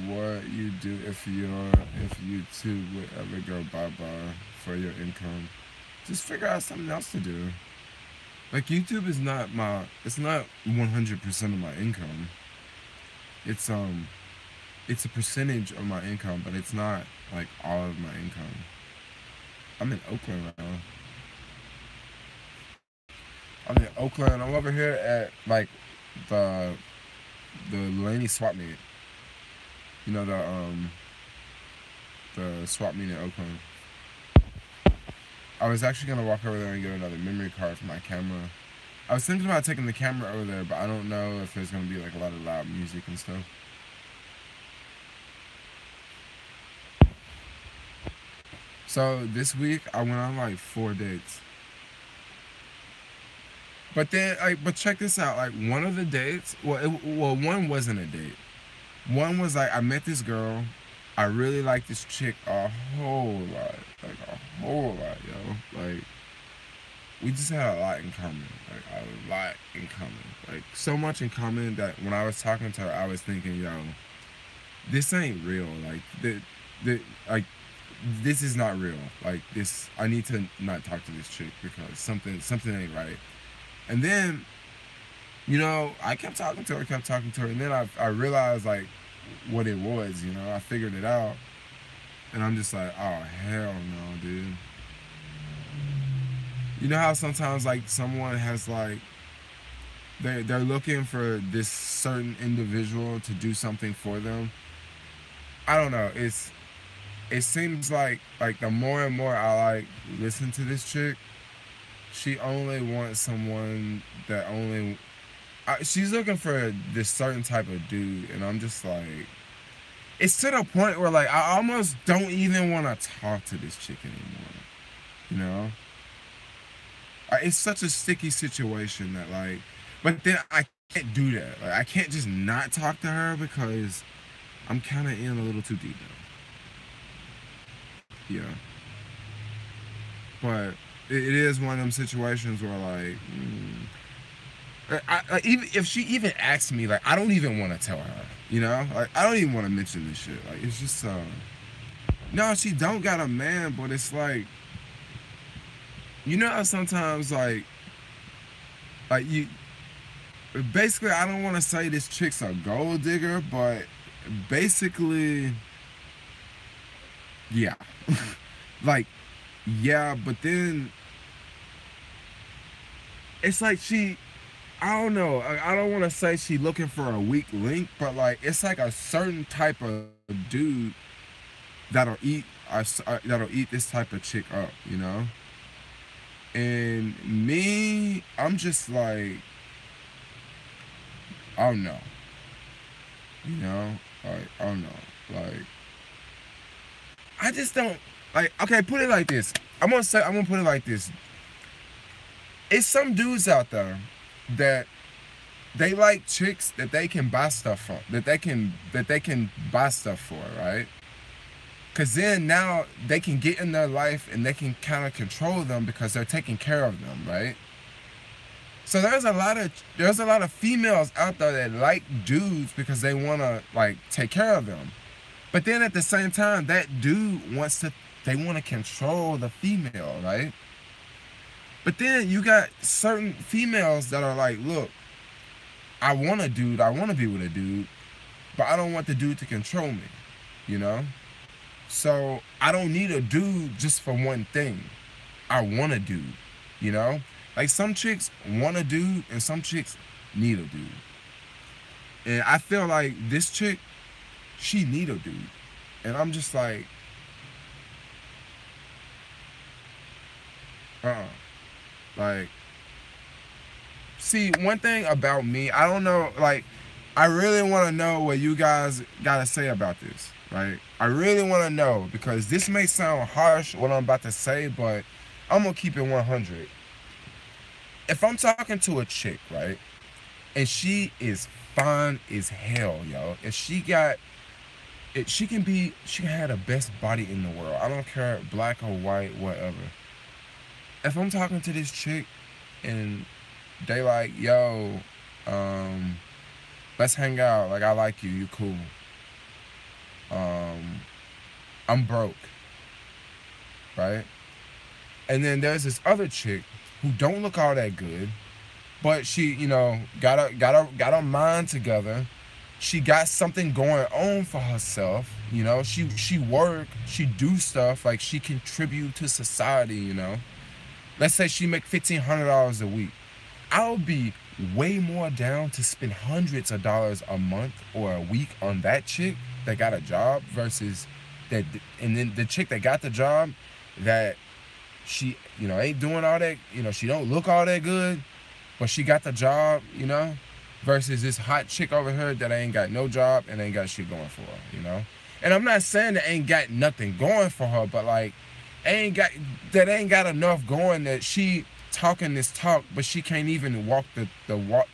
What you do if YouTube would ever go bye-bye for your income? Just figure out something else to do. Like, YouTube is not it's not 100% of my income. It's a percentage of my income, but it's not like all of my income. I'm in Oakland right now. I'm over here at like the Laney swap meet. You know, the swap meet in Oakland. I was actually gonna walk over there and get another memory card for my camera. I was thinking about taking the camera over there, but I don't know if there's gonna be like a lot of loud music and stuff. So this week I went on like 4 dates. But then, but check this out. Like, one of the dates, one wasn't a date. One was like, I met this girl. I really like this chick a whole lot. Like, a whole lot, yo. Like, we just had a lot in common. Like, a lot in common. Like, so much in common that when I was talking to her, I was thinking, yo, this ain't real. Like, this is not real. Like, this, I need to not talk to this chick because something ain't right. And then, you know, I kept talking to her, and then I realized, like, what it was, you know. I figured it out, and I'm just like, oh, hell no, dude. You know how sometimes, like, someone has, like, they're looking for this certain individual to do something for them? I don't know. It seems like the more and more I, like, listen to this chick, she only wants someone that only... she's looking for this certain type of dude, and I'm just like... It's to the point where, like, I almost don't even want to talk to this chick anymore. You know? It's such a sticky situation that, like... But then I can't do that. Like, I can't just not talk to her because I'm kind of in a little too deep now. Yeah. But... It is one of them situations where, like, even if she even asks me, like, I don't even want to tell her, you know? Like, I don't even want to mention this shit. Like, it's just, no, she don't got a man, but it's like, you know how sometimes, like you, basically, I don't want to say this chick's a gold digger, but basically, yeah. Like, yeah, but then it's like I don't know. I don't want to say she looking for a weak link, but like it's like a certain type of dude that'll eat this type of chick up, you know. And me, I'm just like, I don't know, you know, like I don't know, like I just don't. Like, okay, put it like this. I'm gonna put it like this. It's some dudes out there that they like chicks that they can buy stuff from, that they can buy stuff for, right? Cause then now they can get in their life and they can kind of control them because they're taking care of them, right? So there's a lot of females out there that like dudes because they wanna like take care of them, but then at the same time that dude they want to control the female, right? But then you got certain females that are like, look, I want a dude, I want to be with a dude, but I don't want the dude to control me, you know? So I don't need a dude just for one thing. I want a dude, you know? Like some chicks want a dude and some chicks need a dude. And I feel like this chick, she need a dude. And I'm just like, like, see, one thing about me, I don't know, like, I really want to know what you guys got to say about this, right? I really want to know, because this may sound harsh, what I'm about to say, but I'm going to keep it 100. If I'm talking to a chick, right, and she is fine as hell, yo. If she got it, she can have the best body in the world. I don't care, black or white, whatever. If I'm talking to this chick and they like, yo, um, let's hang out. Like, I like you. You cool. Um, I'm broke, right? And then there's this other chick who don't look all that good, but she, got her mind together. She got something going on for herself. She work, she do stuff, like she contribute to society. Let's say she make $1,500 a week. I'll be way more down to spend hundreds of dollars a month or a week on that chick that got a job versus that, and then the chick that got the job that she, ain't doing all that, she don't look all that good, but she got the job, versus this hot chick over here that ain't got no job and ain't got shit going for her. And I'm not saying that ain't got nothing going for her, but like, ain't got enough going that she talking this talk, but she can't even walk the walk.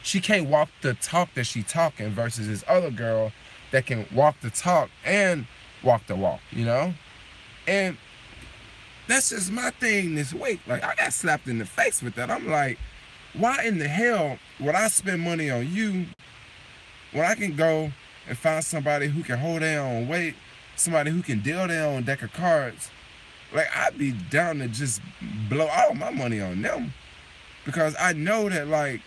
She can't walk the talk that she talking versus this other girl that can walk the talk and walk the walk. And that's just my thing this week. Like, I got slapped in the face with that. I'm like, why in the hell would I spend money on you when I can go and find somebody who can hold their own weight, somebody who can deal their own deck of cards? Like, I'd be down to just blow all my money on them because I know that, like,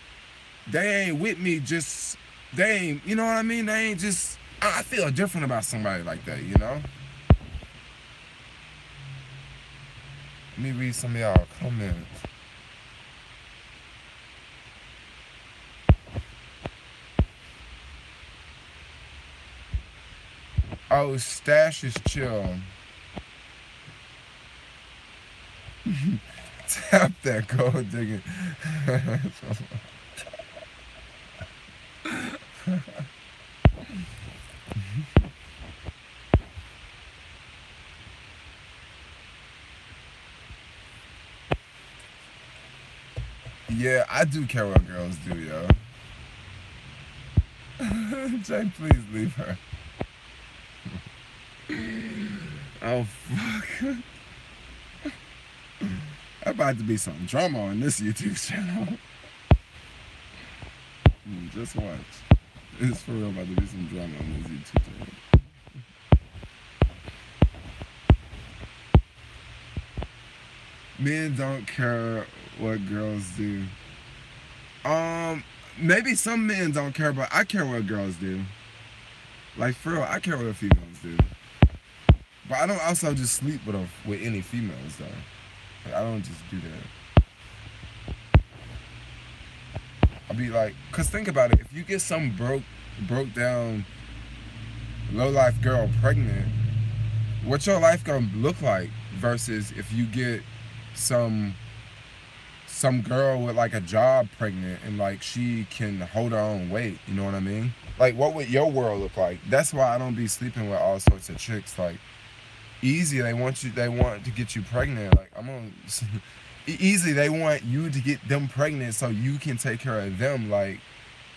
they ain't with me just, they ain't, you know what I mean? They ain't just, I feel different about somebody like that. Let me read some of y'all comments. Oh, Stash is chill. Tap that gold digging. Yeah, I do care what girls do, yo. Jay, please leave her. Oh, fuck. About to be some drama on this YouTube channel. Just watch. It's for real about to be some drama on this YouTube channel. Men don't care what girls do. Maybe some men don't care, but I care what girls do. Like, for real, I care what females do. But I don't also just sleep with any females, though. Like, I don't just do that. I'll be like, cause think about it, if you get some broke down, low life girl pregnant, what's your life gonna look like versus if you get some girl with like a job pregnant and like she can hold her own weight, you know what I mean? Like, what would your world look like? That's why I don't be sleeping with all sorts of chicks. Like, easy, they want to get you pregnant. Like, easy, they want you to get them pregnant so you can take care of them. Like,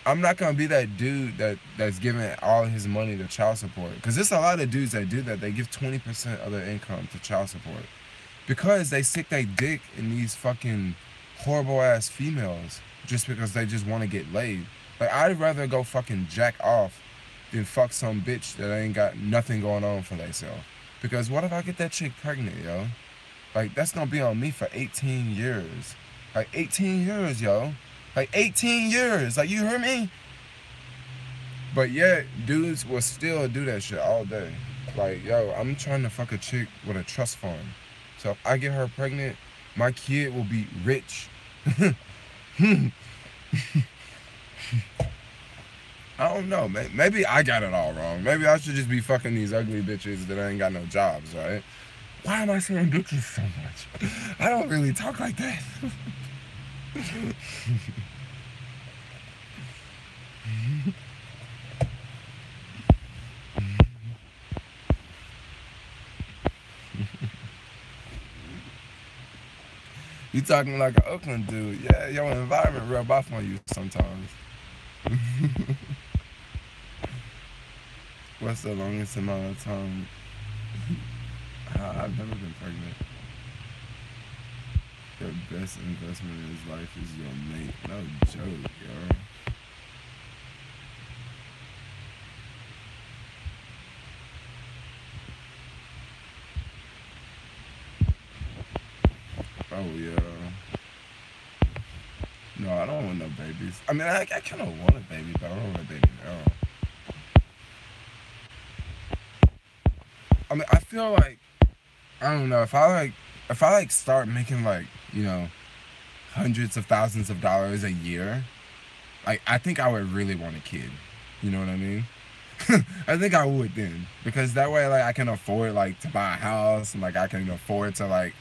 I'm not gonna be that dude that's giving all his money to child support. Cause there's a lot of dudes that do that. They give 20% of their income to child support because they stick their dick in these fucking horrible ass females just because they just want to get laid. Like, I'd rather go fucking jack off than fuck some bitch that ain't got nothing going on for themselves. Because what if I get that chick pregnant, yo? Like, that's gonna be on me for 18 years. Like, 18 years, yo. Like, 18 years. Like, you hear me? But yet, dudes will still do that shit all day. Like, yo, I'm trying to fuck a chick with a trust fund. So if I get her pregnant, my kid will be rich. I don't know, man. Maybe I got it all wrong. Maybe I should just be fucking these ugly bitches that ain't got no jobs, right? Why am I saying bitches so much? I don't really talk like that. You talking like an Oakland dude. Yeah, your environment rub off on you sometimes. What's the longest amount of time? I've never been pregnant. Your best investment in his life is your mate. No joke, yo. Oh yeah. No, I don't want no babies. I mean, I kind of want a baby, but I don't want a baby now. I mean, I feel like I don't know if I like start making like hundreds of thousands of dollars a year, like I think I would really want a kid. You know what I mean? I think I would then, because that way like I can afford like to buy a house, and like I can afford to like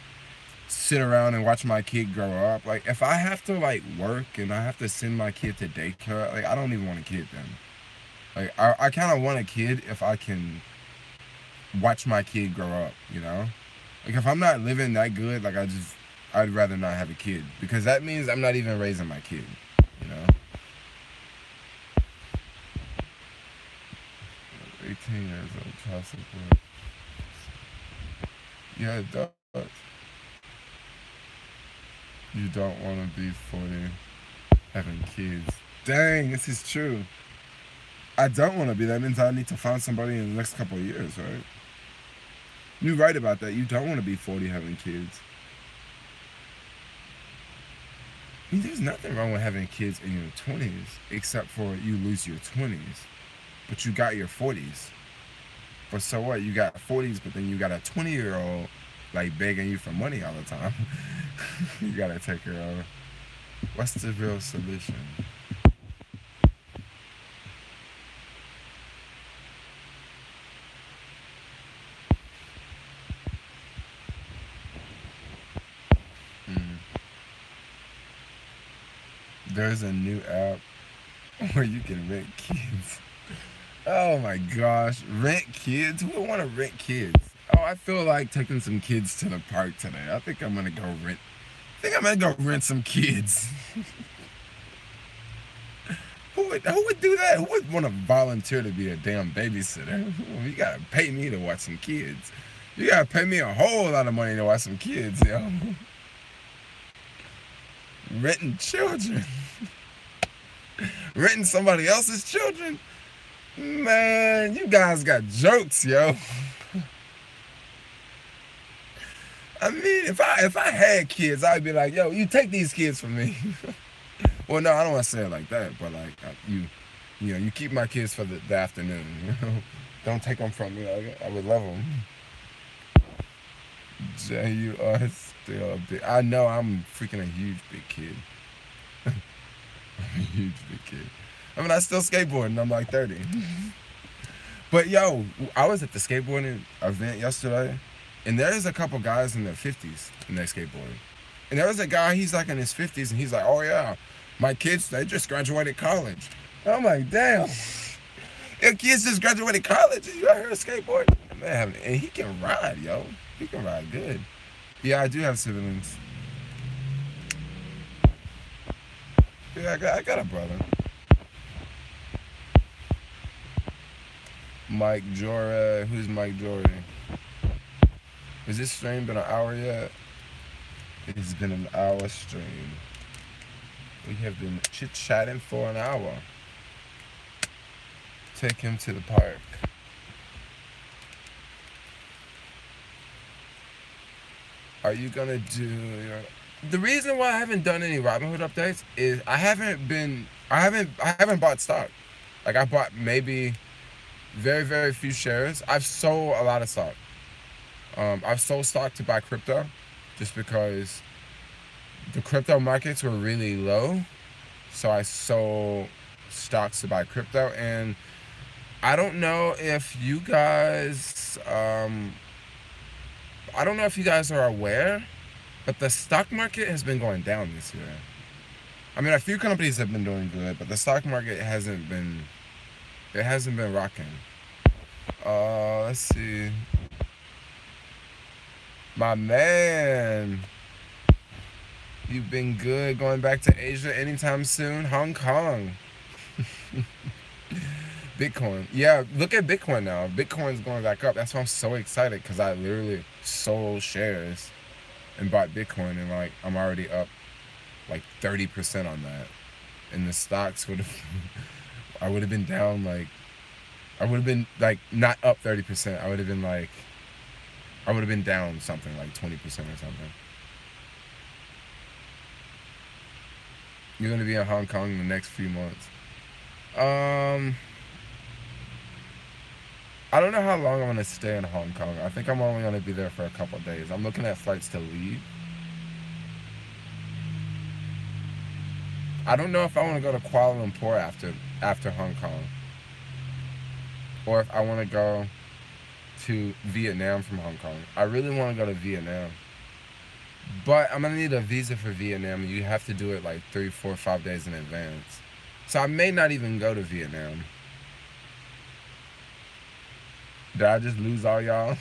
sit around and watch my kid grow up. Like if I have to like work and I have to send my kid to daycare, like I don't even want a kid then. Like I kind of want a kid if I can watch my kid grow up, you know? Like if I'm not living that good, like I'd rather not have a kid, because that means I'm not even raising my kid, you know? 18 years old, child support. Yeah, it does. You don't want to be 40 having kids. Dang, this is true. I don't want to be. That means I need to find somebody in the next couple of years, right? You're right about that. You don't want to be 40 having kids. I mean, there's nothing wrong with having kids in your 20s, except for you lose your 20s, but you got your 40s. But so what? You got 40s, but then you got a 20-year-old like begging you for money all the time. You gotta take her over. What's the real solution? Mm. There's a new app where you can rent kids. Oh my gosh, rent kids? Who would want to rent kids? Oh, I feel like taking some kids to the park today. I think I'm gonna go rent. I think I'm gonna go rent some kids. Who would do that? Who would want to volunteer to be a damn babysitter? You gotta pay me to watch some kids. You gotta pay me a whole lot of money to watch some kids, yo. Renting children. Renting somebody else's children? Man, you guys got jokes, yo. I mean, if I had kids, I'd be like, yo, you take these kids from me. Well, no, I don't want to say it like that, but like you keep my kids for the afternoon. Don't take them from me. I would love them. Jay, you are still a big. I know I'm freaking a huge big kid. I'm a huge big kid. I mean, I still skateboard and I'm like 30. But yo, I was at the skateboarding event yesterday, and there's a couple guys in their 50s in their skateboarding. And there was a guy, he's like in his 50s, and he's like, oh yeah, my kids, they just graduated college. And I'm like, damn, your kids just graduated college and you out here skateboarding? Man, and he can ride, yo. He can ride good. Yeah, I do have siblings. Yeah, I got a brother. Mike Jory. Who's Mike Jory? Has this stream been an hour yet? It has been an hour stream. We have been chit-chatting for an hour. Take him to the park. Are you gonna do your... The reason why I haven't done any Robinhood updates is I haven't bought stock. Like I bought maybe very, very few shares. I've sold a lot of stock. I've sold stock to buy crypto just because the crypto markets were really low. So I sold stocks to buy crypto, and I don't know if you guys are aware, but the stock market has been going down this year. I mean, a few companies have been doing good, but the stock market hasn't been rocking. Let's see. My man, you've been good. Going back to Asia anytime soon? Hong Kong. Bitcoin. Yeah, look at Bitcoin now. Bitcoin's going back up. That's why I'm so excited, because I literally sold shares and bought Bitcoin, and like I'm already up like 30% on that. And the stocks would have, I would have been down like, I would have been like not up 30%. I would have been like, I would have been down something like 20% or something. You're gonna be in Hong Kong in the next few months. I don't know how long I'm gonna stay in Hong Kong. I think I'm only gonna be there for a couple of days. I'm looking at flights to leave. I don't know if I want to go to Kuala Lumpur after Hong Kong, or if I want to go to Vietnam from Hong Kong. I really want to go to Vietnam, but I'm gonna need a visa for Vietnam. You have to do it like 3, 4, 5 days in advance. So I may not even go to Vietnam. Did I just lose all y'all?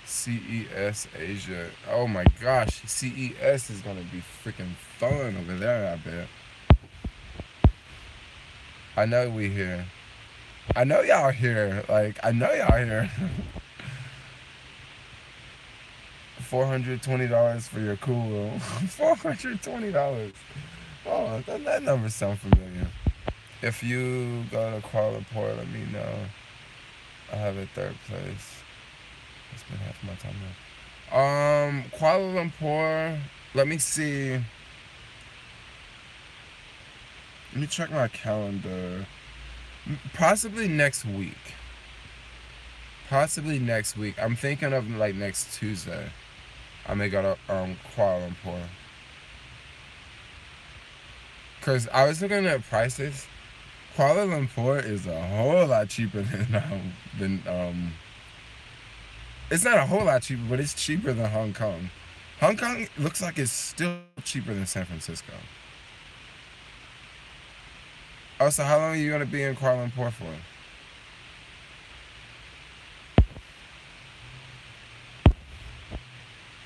CES Asia. Oh my gosh, CES is gonna be freaking fun over there, I bet. I know we here. I know y'all here. Like, I know y'all here. $420 for your cool. $420. Oh, that number sounds familiar. If you go to Kuala Lumpur, let me know. I have a third place. It's been half my time now. Kuala Lumpur. Let me see. Let me check my calendar. Possibly next week. Possibly next week. I'm thinking of like next Tuesday. I may go to Kuala Lumpur. Cause I was looking at prices. Kuala Lumpur is a whole lot cheaper than it's not a whole lot cheaper, but it's cheaper than Hong Kong. Hong Kong looks like it's still cheaper than San Francisco. Oh, so how long are you gonna be in Kuala Lumpur for?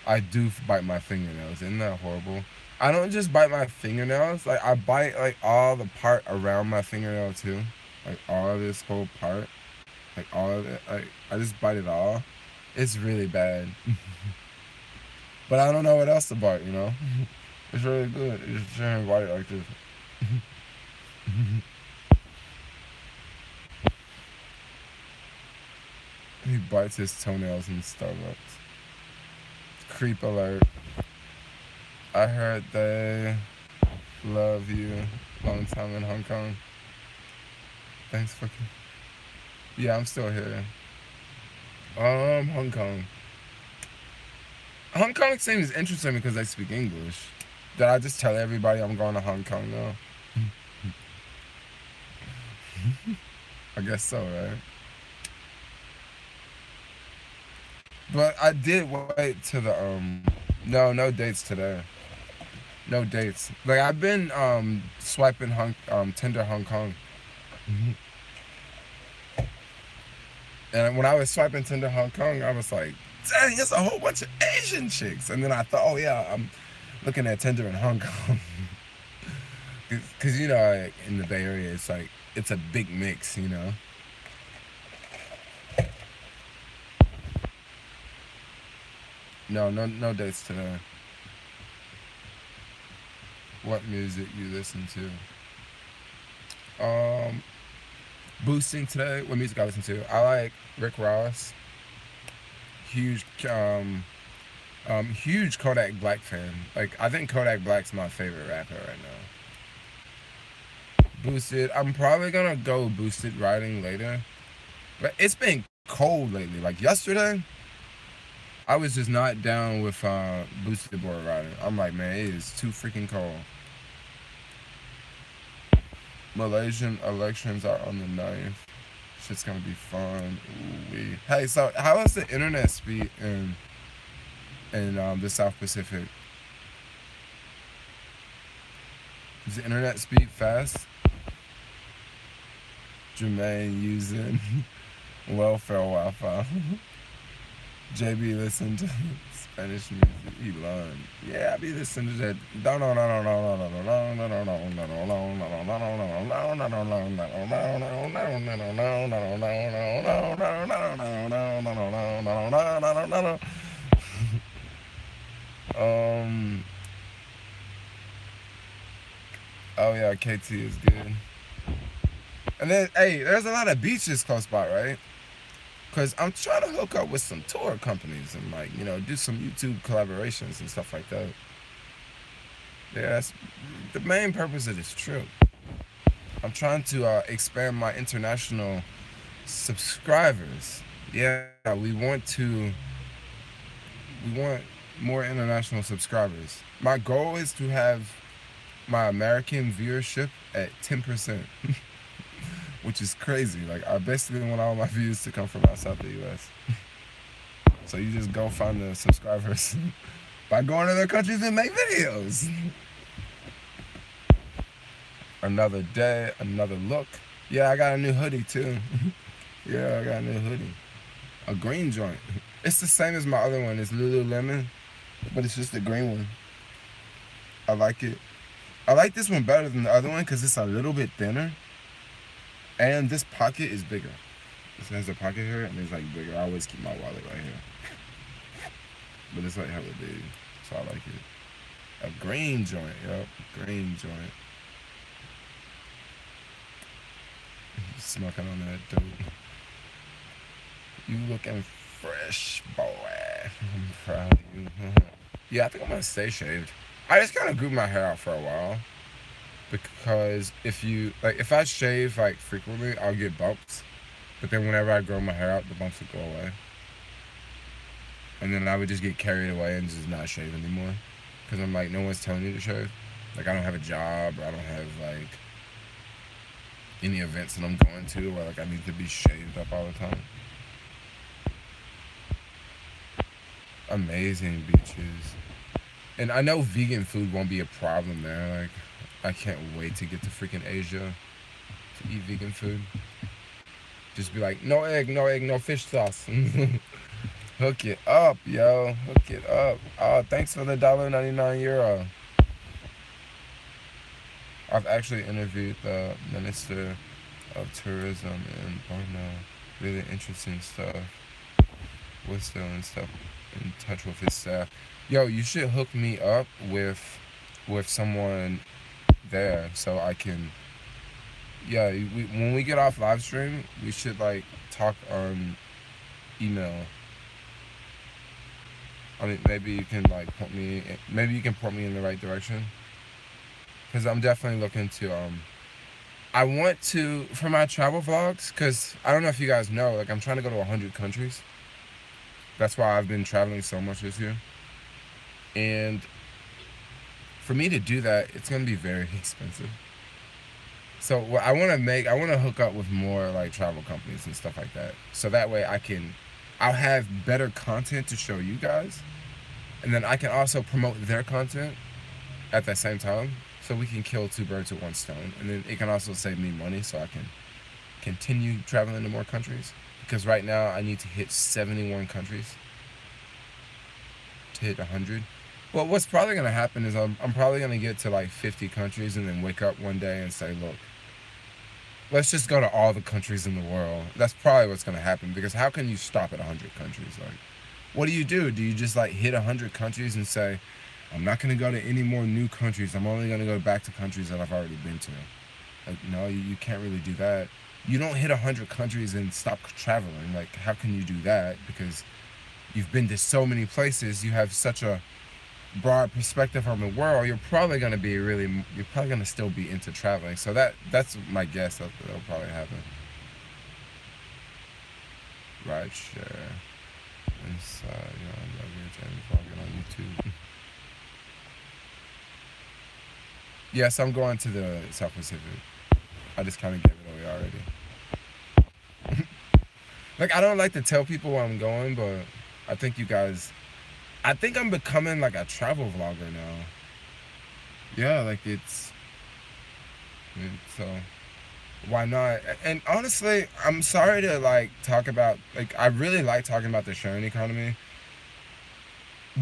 I do bite my fingernails. Isn't that horrible? I don't just bite my fingernails. Like, I bite like all the part around my fingernail too. Like all of this whole part. Like all of it. Like, I just bite it all. It's really bad. But I don't know what else to bite, you know? It's really good. You just try and bite it like this. He bites his toenails in Starbucks. Creep alert. I heard they love you. Long time in Hong Kong. Thanks for... Yeah, I'm still here. Hong Kong. Hong Kong seems interesting because they speak English. Did I just tell everybody I'm going to Hong Kong now? I guess so, right? But I did wait to the no dates today. No dates. Like, I've been swiping Tinder Hong Kong. And when I was swiping Tinder Hong Kong, I was like, dang, it's a whole bunch of Asian chicks. And then I thought, oh yeah, I'm looking at Tinder in Hong Kong. Cause you know, like, in the Bay Area, it's like, it's a big mix, you know. No dates today. What music you listen to? Boosting today. What music I listen to? I like Rick Ross. Huge, huge Kodak Black fan. Like, I think Kodak Black's my favorite rapper right now. Boosted. I'm probably gonna go Boosted riding later, but it's been cold lately. Like yesterday, I was just not down with Boosted board riding. I'm like, man, it is too freaking cold. Malaysian elections are on the 9th. Shit's gonna be fun. Ooh-wee. Hey, so how is the internet speed in the South Pacific? Is the internet speed fast? Jermaine using welfare Wi-Fi. JB listened to Spanish music. He learned. Yeah, I be listening to that. Oh yeah, KT is good. And then, hey, there's a lot of beaches close by, right? Because I'm trying to hook up with some tour companies and, like, you know, do some YouTube collaborations and stuff like that. Yeah, that's the main purpose of this trip. I'm trying to expand my international subscribers. Yeah, we want more international subscribers. My goal is to have my American viewership at 10%. Which is crazy. Like, I basically want all my views to come from outside the US. So you just go find the subscribers by going to their countries and make videos. Another day, another look. Yeah, I got a new hoodie too. Yeah, I got a new hoodie. A green joint. It's the same as my other one. It's Lululemon, but it's just a green one. I like it. I like this one better than the other one because it's a little bit thinner. And this pocket is bigger. This has a pocket here and it's like bigger. I always keep my wallet right here. But it's like hella big. So I like it. A green joint, yep. Green joint. Smoking on that dope. You looking fresh, boy. I'm proud of you. Yeah, I think I'm gonna stay shaved. I just kind of grew my hair out for a while. Because if I shave like frequently, I'll get bumps. But then whenever I grow my hair out, the bumps would go away. And then I would just get carried away and just not shave anymore. Because I'm like, no one's telling me to shave. Like, I don't have a job, or I don't have like any events that I'm going to where like I need to be shaved up all the time. Amazing beaches. And I know vegan food won't be a problem there. Like, I can't wait to get to freaking Asia to eat vegan food. Just be like, no egg, no fish sauce. Hook it up, yo. Hook it up. Oh, thanks for the €1.99. I've actually interviewed the Minister of Tourism in Borno. Really interesting stuff. We're still in touch with his staff. Yo, you should hook me up with someone there so I can. Yeah, when we get off live stream, we should like talk on email. I mean, maybe you can like point me in the right direction. Because I'm definitely looking to I want to, for my travel vlogs, because I don't know if you guys know, like I'm trying to go to 100 countries. That's why I've been traveling so much this year. And for me to do that, it's going to be very expensive. So what I want to hook up with more like travel companies and stuff like that. So that way I'll have better content to show you guys. And then I can also promote their content at the same time. So we can kill two birds with one stone. And then it can also save me money so I can continue traveling to more countries. Because right now I need to hit 71 countries to hit 100. Well, what's probably going to happen is I'm probably going to get to like 50 countries and then wake up one day and say, look, let's just go to all the countries in the world. That's probably what's going to happen, because how can you stop at 100 countries? Like, what do? Do you just like hit 100 countries and say, I'm not going to go to any more new countries. I'm only going to go back to countries that I've already been to. Like, no, you can't really do that. You don't hit 100 countries and stop traveling. Like, how can you do that? Because you've been to so many places. You have such a broad perspective on the world. You're probably going to still be into traveling. So that's my guess. That'll probably happen. Ride share. Inside. I love your channel. Vlogging on YouTube. Yes, I'm going to the South Pacific. I just kind of gave it away already. Like, I don't like to tell people where I'm going, but I think I'm becoming like a travel vlogger now. Yeah, like it's so Why not? And honestly, I'm sorry to like talk about like I really like talking about the sharing economy,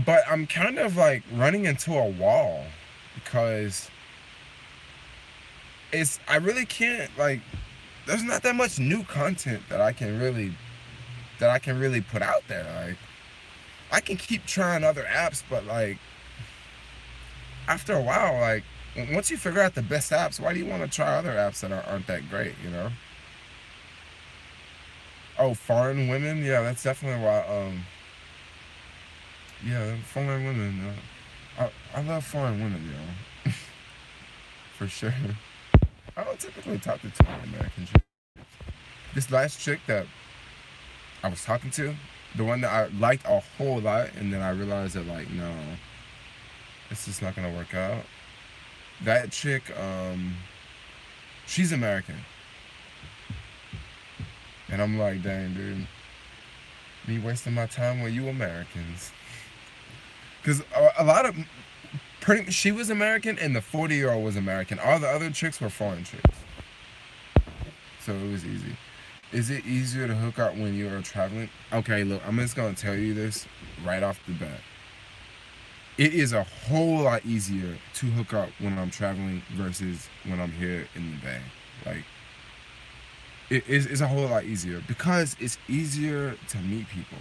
but I'm kind of like running into a wall because I really can't like there's not that much new content that I can really put out there. Like I can keep trying other apps, but like after a while, like once you figure out the best apps, why do you want to try other apps that aren't that great? You know? Oh, foreign women, yeah, that's definitely why. Yeah, foreign women. I love foreign women, yo, for sure. I don't typically talk to too many American chicks. This last chick that I was talking to, the one that I liked a whole lot, and then I realized that like, no, it's just not gonna work out. That chick, she's American, and I'm like, dang, dude, me wasting my time with you Americans, because a lot of she was American, and the 40-year-old was American. All the other chicks were foreign chicks, so it was easy. Is it easier to hook up when you are traveling? Okay, look, I'm just gonna tell you this right off the bat. It is a whole lot easier to hook up when I'm traveling versus when I'm here in the Bay. Like, it's a whole lot easier because it's easier to meet people.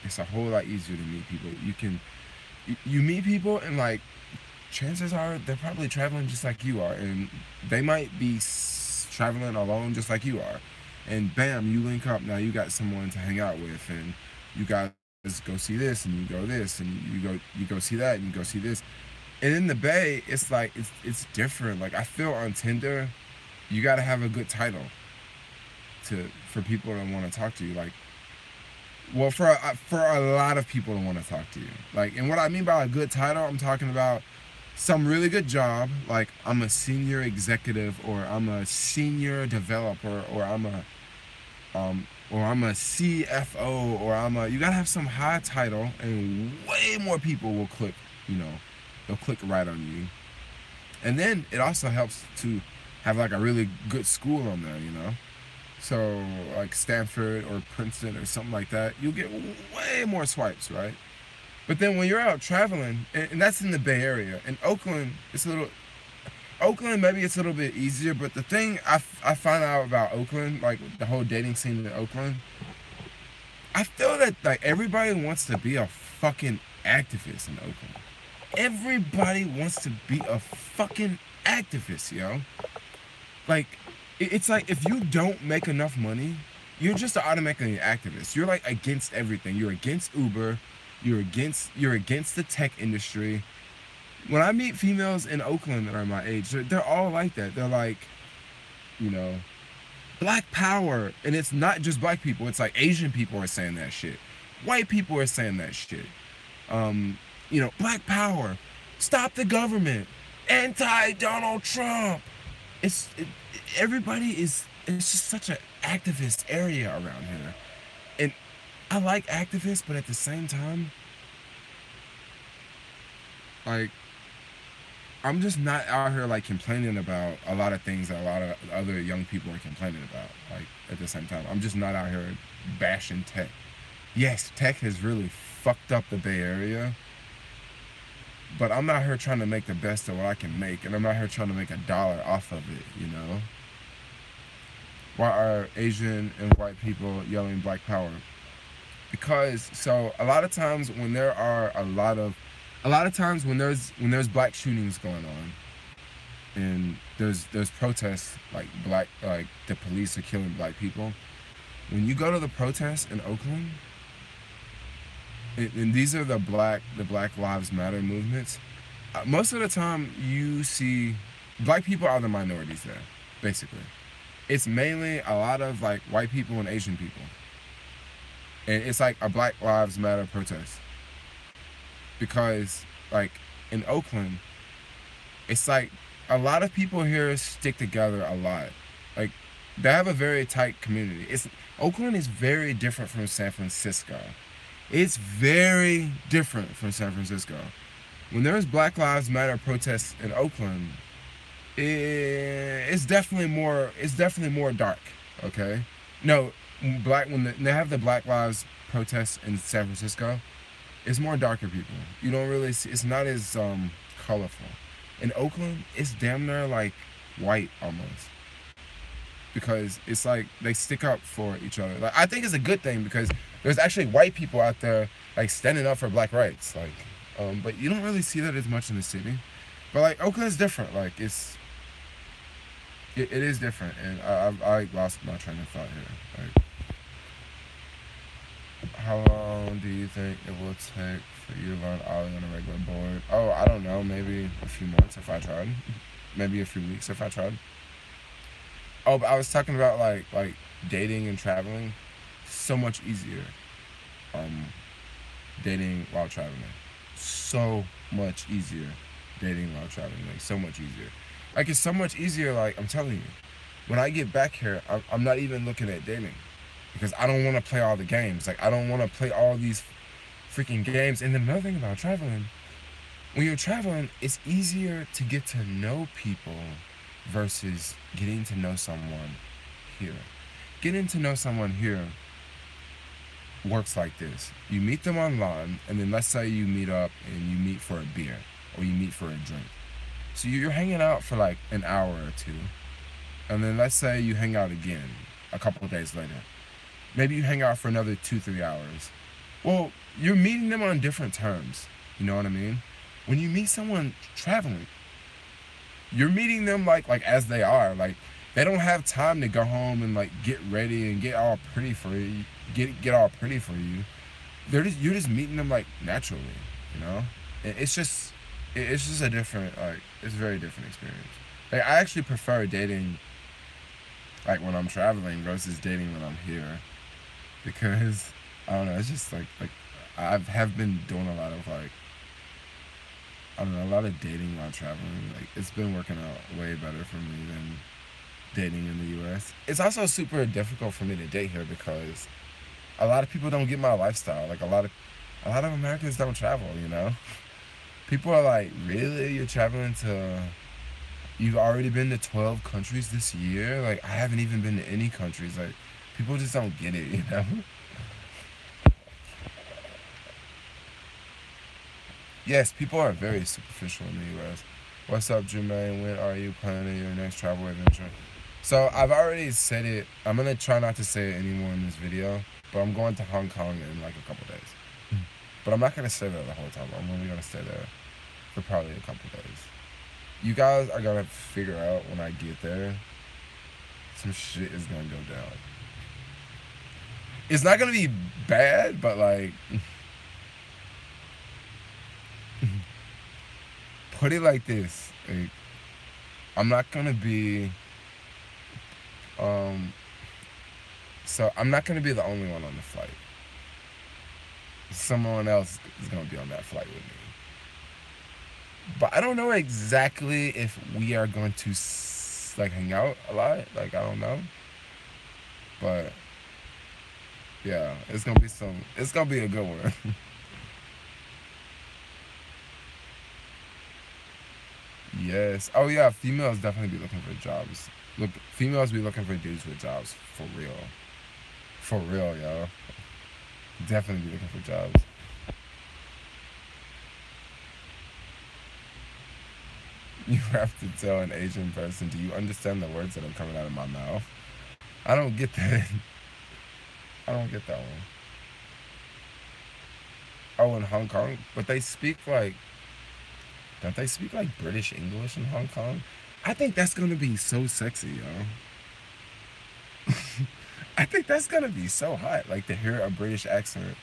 It's a whole lot easier to meet people. You meet people and like, chances are they're probably traveling just like you are, and they might be traveling alone just like you are. And bam, you link up. Now you got someone to hang out with, and you guys go see this, and you go this, and you go see that, and you go see this. And in the Bay, it's like it's different. Like I feel on Tinder, you got to have a good title for people to want to talk to you. Like, well, for a lot of people to want to talk to you. Like, and what I mean by a good title, I'm talking about some really good job. Like I'm a senior executive, or I'm a senior developer, or I'm a CFO, or you gotta have some high title, and way more people will click, they'll click right on you. And then it also helps to have like a really good school on there. So like Stanford or Princeton or something like that, you'll get way more swipes, right? But then when you're out traveling, and that's in the Bay Area, in Oakland, Oakland, maybe it's a little bit easier, but the thing I find out about Oakland, like the whole dating scene in Oakland, I feel that like everybody wants to be a fucking activist in Oakland. Everybody wants to be a fucking activist, yo. Like, it's like if you don't make enough money, you're just automatically an activist. You're like against everything. You're against Uber. You're against the tech industry. When I meet females in Oakland that are my age, they're all like that. They're like, Black power. And it's not just black people. It's like Asian people are saying that shit. White people are saying that shit. Black power. Stop the government. Anti-Donald Trump. Everybody is, it's just such an activist area around here. And I like activists, but at the same time, like, I'm just not out here like complaining about a lot of things that a lot of other young people are complaining about. Like at the same time, I'm just not out here bashing tech. Yes, tech has really fucked up the Bay Area, but I'm not here trying to make the best of what I can make, and I'm not here trying to make $1 off of it. Why are Asian and white people yelling Black Power? Because a lot of times when there are a lot of times when there's black shootings going on, and there's protests like the police are killing black people. When you go to the protests in Oakland, and these are the Black Lives Matter movements, most of the time you see black people are the minorities there, basically. It's mainly a lot of like white people and Asian people. And it's like a Black Lives Matter protest. Because like in Oakland, it's like a lot of people here stick together a lot. Like they have a very tight community. Oakland is very different from San Francisco. It's very different from San Francisco. When there's Black Lives Matter protests in Oakland, It's definitely more. It's definitely more dark. Okay. No, when they have the Black Lives protests in San Francisco, it's more darker people. You don't really see. It's not as colorful. In Oakland, it's damn near like white almost, because it's like they stick up for each other. Like I think it's a good thing because there's actually white people out there like standing up for black rights. Like, but you don't really see that as much in the city. But like Oakland's different. Like it is different, and I lost my train of thought here. Like, how long do you think it will take for you to learn Ollie on a regular board? Oh, I don't know. Maybe a few months if I tried. Maybe a few weeks if I tried. Oh, but I was talking about like dating and traveling. So much easier. Um, Dating while traveling. So much easier. Dating while traveling. Like so much easier. Like it's so much easier. Like I'm telling you, when I get back here, I'm not even looking at dating because I don't want to play all the games. Like I don't want to play all these freaking games. And then another thing about traveling, when you're traveling, it's easier to get to know people versus getting to know someone here. Getting to know someone here works like this. You meet them online, and then let's say you meet up and you meet for a beer or you meet for a drink. So you're hanging out for like an hour or two, and then let's say you hang out again a couple of days later. Maybe you hang out for another 2-3 hours. Well, you're meeting them on different terms. You know what I mean? When you meet someone traveling, you're meeting them like as they are. Like they don't have time to go home and like get ready and get all pretty for you. Get all pretty for you. You're just meeting them like naturally. You know? And it's just a different it's a very different experience. Like I actually prefer dating like when I'm traveling versus dating when I'm here, because I don't know. It's just like I have been doing a lot of like, I don't know, a lot of dating while traveling. Like it's been working out way better for me than dating in the U.S. It's also super difficult for me to date here because a lot of people don't get my lifestyle. Like a lot of Americans don't travel. You know, people are like, really? You're traveling to? You've already been to 12 countries this year? Like I haven't even been to any countries. Like people just don't get it. You know. Yes, people are very superficial in the U.S. What's up, Jermaine? When are you planning your next travel adventure? So I've already said it. I'm gonna try not to say it anymore in this video, but I'm going to Hong Kong in like a couple days. But I'm not gonna stay there the whole time. I'm only gonna stay there for probably a couple days. You guys are gonna figure out when I get there, some shit is gonna go down. It's not gonna be bad, but like. Put it like this, like, I'm not gonna be, so I'm not gonna be the only one on the flight. Someone else is gonna be on that flight with me. But I don't know exactly if we are going to like hang out a lot. Like I don't know. But yeah, it's gonna be a good one. Yes. Oh yeah, females definitely be looking for jobs. Look, females be looking for dudes with jobs for real. For real, yo. Definitely be looking for jobs. You have to tell an Asian person, do you understand the words that are coming out of my mouth? I don't get that. I don't get that one. Oh, in Hong Kong? But they speak like, don't they speak like British English in Hong Kong? I think that's gonna be so sexy, yo. I think that's gonna be so hot, like to hear a British accent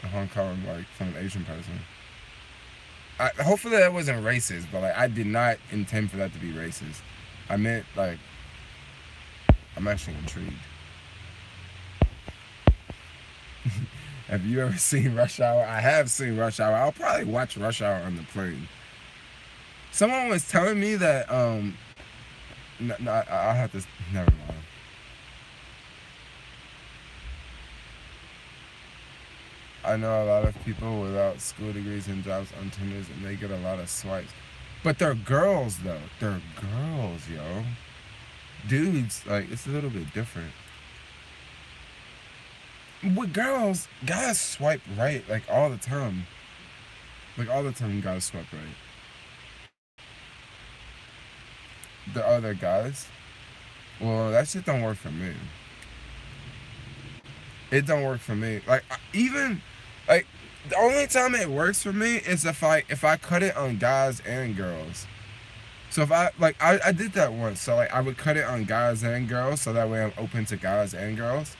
in Hong Kong, like from an Asian person. Hopefully that wasn't racist, but like I did not intend for that to be racist. I meant like, I'm actually intrigued. Have you ever seen Rush Hour? I have seen Rush Hour. I'll probably watch Rush Hour on the plane. Someone was telling me that, no, I'll have to, never mind. I know a lot of people without school degrees and jobs on Tinder, and they get a lot of swipes. But they're girls though. They're girls, yo. Dudes, like, it's a little bit different. With girls, guys swipe right like all the time. Like all the time, guys swipe right. The other guys, well, that shit don't work for me. It don't work for me. Like even, like the only time it works for me is if I cut it on guys and girls. So if I did that once. So like I would cut it on guys and girls, so that way I'm open to guys and girls.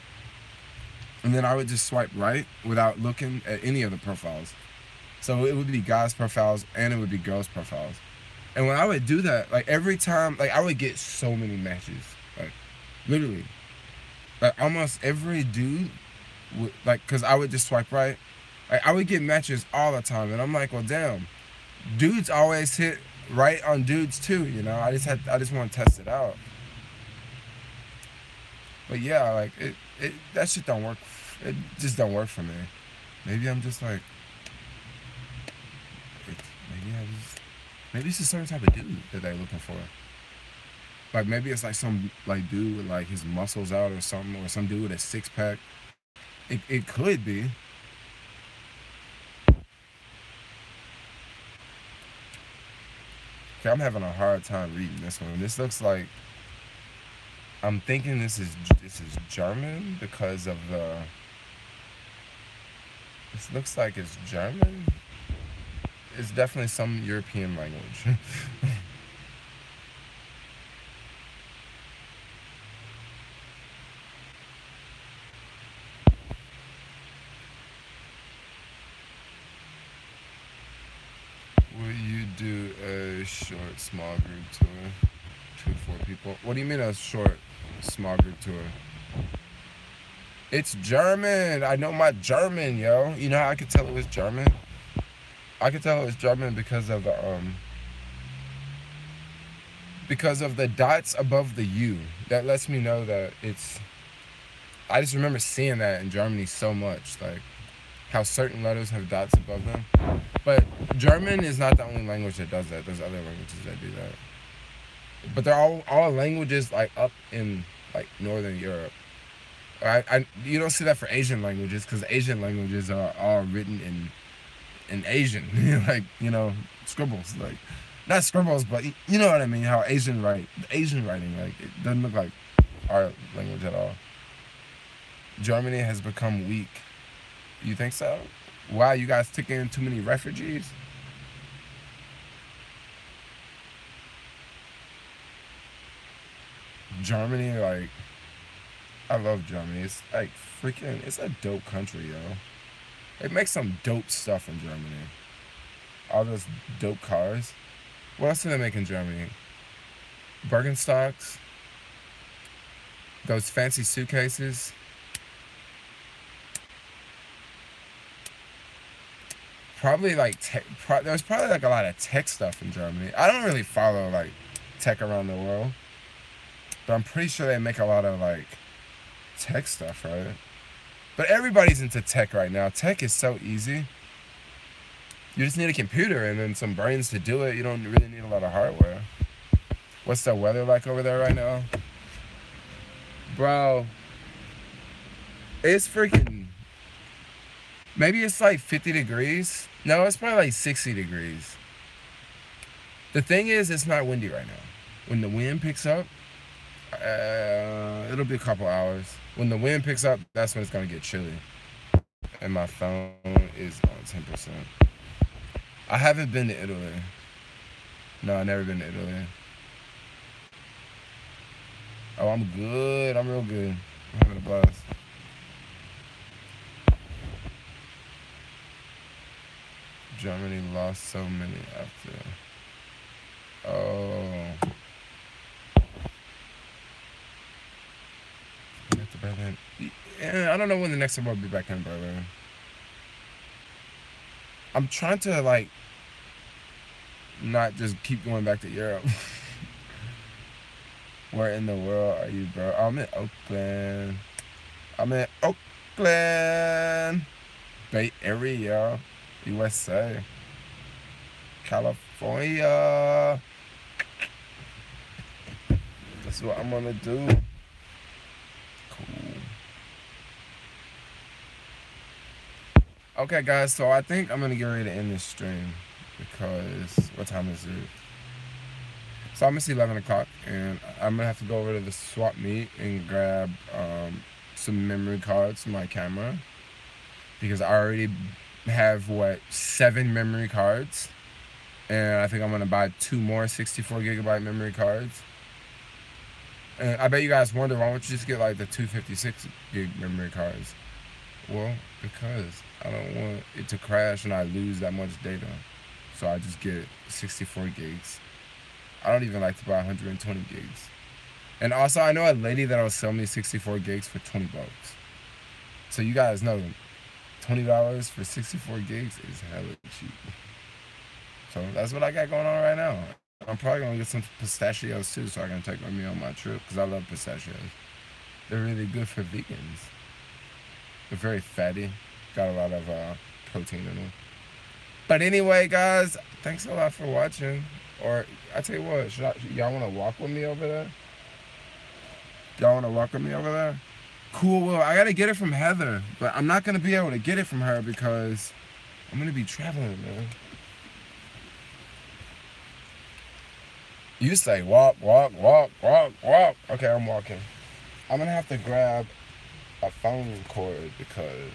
And then I would just swipe right without looking at any of the profiles. So it would be guys' profiles and it would be girls' profiles. And when I would do that, like every time, like I would get so many matches. Like literally. Like almost every dude would, like, cause I would just swipe right. Like I would get matches all the time. And I'm like, well damn, dudes always hit right on dudes too, you know? I just want to test it out. But yeah, like that shit don't work. It just don't work for me. Maybe I'm just like, maybe it's a certain type of dude that they're looking for. Like maybe it's like some like dude with like his muscles out or something, or some dude with a six pack. It could be. Okay, I'm having a hard time reading this one. This looks like, I'm thinking this is German because of the. This looks like it's German. It's definitely some European language. Will you do a short, small group tour? 2 to 4 people. What do you mean a short, small group tour? It's German. I know my German, yo. You know how I could tell it was German? I could tell it was German because of the dots above the U. That lets me know that it's. I just remember seeing that in Germany so much, like how certain letters have dots above them. But German is not the only language that does that. There's other languages that do that. But they're all languages like up in like Northern Europe. You don't see that for Asian languages because Asian languages are all written in Asian, like, you know, scribbles, like not scribbles, but you know what I mean. How Asian writing, like it doesn't look like our language at all. Germany has become weak. You think so? Wow, you guys took in too many refugees? Germany, like, I love Germany. It's like freaking, it's a dope country, yo. They make some dope stuff in Germany. All those dope cars. What else do they make in Germany? Birkenstocks. Those fancy suitcases. Probably like there's probably like a lot of tech stuff in Germany. I don't really follow like tech around the world, but I'm pretty sure they make a lot of like tech stuff, right? But everybody's into tech right now. Tech is so easy. You just need a computer and then some brains to do it. You don't really need a lot of hardware. What's the weather like over there right now? Bro, it's freaking, maybe it's like 50 degrees. No, it's probably like 60 degrees. The thing is, it's not windy right now. When the wind picks up, it'll be a couple hours. When the wind picks up, that's when it's gonna get chilly. And my phone is on 10%. I haven't been to Italy. No, I've never been to Italy. Oh, I'm good. I'm real good. I'm having a blast. Germany lost so many after. Oh. Back to Berlin. Yeah, I don't know when the next time I'll be back in Berlin. I'm trying to like not just keep going back to Europe. Where in the world are you, bro? I'm in Oakland. Bay Area, USA. California. That's what I'm gonna do. Cool. Okay, guys, so I think I'm gonna get ready to end this stream because what time is it? So I'm gonna see 11 o'clock, and I'm gonna have to go over to the swap meet and grab some memory cards for my camera because I already have 7 memory cards, and I think I'm gonna buy 2 more 64 gigabyte memory cards. And I bet you guys wonder, why don't you just get like the 256 gig memory cards? Well, because I don't want it to crash and I lose that much data. So I just get 64 gigs. I don't even like to buy 120 gigs. And also, I know a lady that'll sell me 64 gigs for 20 bucks. So you guys know, $20 for 64 gigs is hella cheap. So that's what I got going on right now. I'm probably gonna get some pistachios too, so I can take with me on my trip, because I love pistachios. They're really good for vegans. They're very fatty, got a lot of protein in them. But anyway, guys, thanks a lot for watching. Or I tell you what, y'all want to walk with me over there? Y'all want to walk with me over there? Cool. Well, I gotta get it from Heather, but I'm not gonna be able to get it from her because I'm gonna be traveling, man. You say walk, walk, walk, walk, walk. Okay, I'm walking. I'm gonna have to grab a phone cord because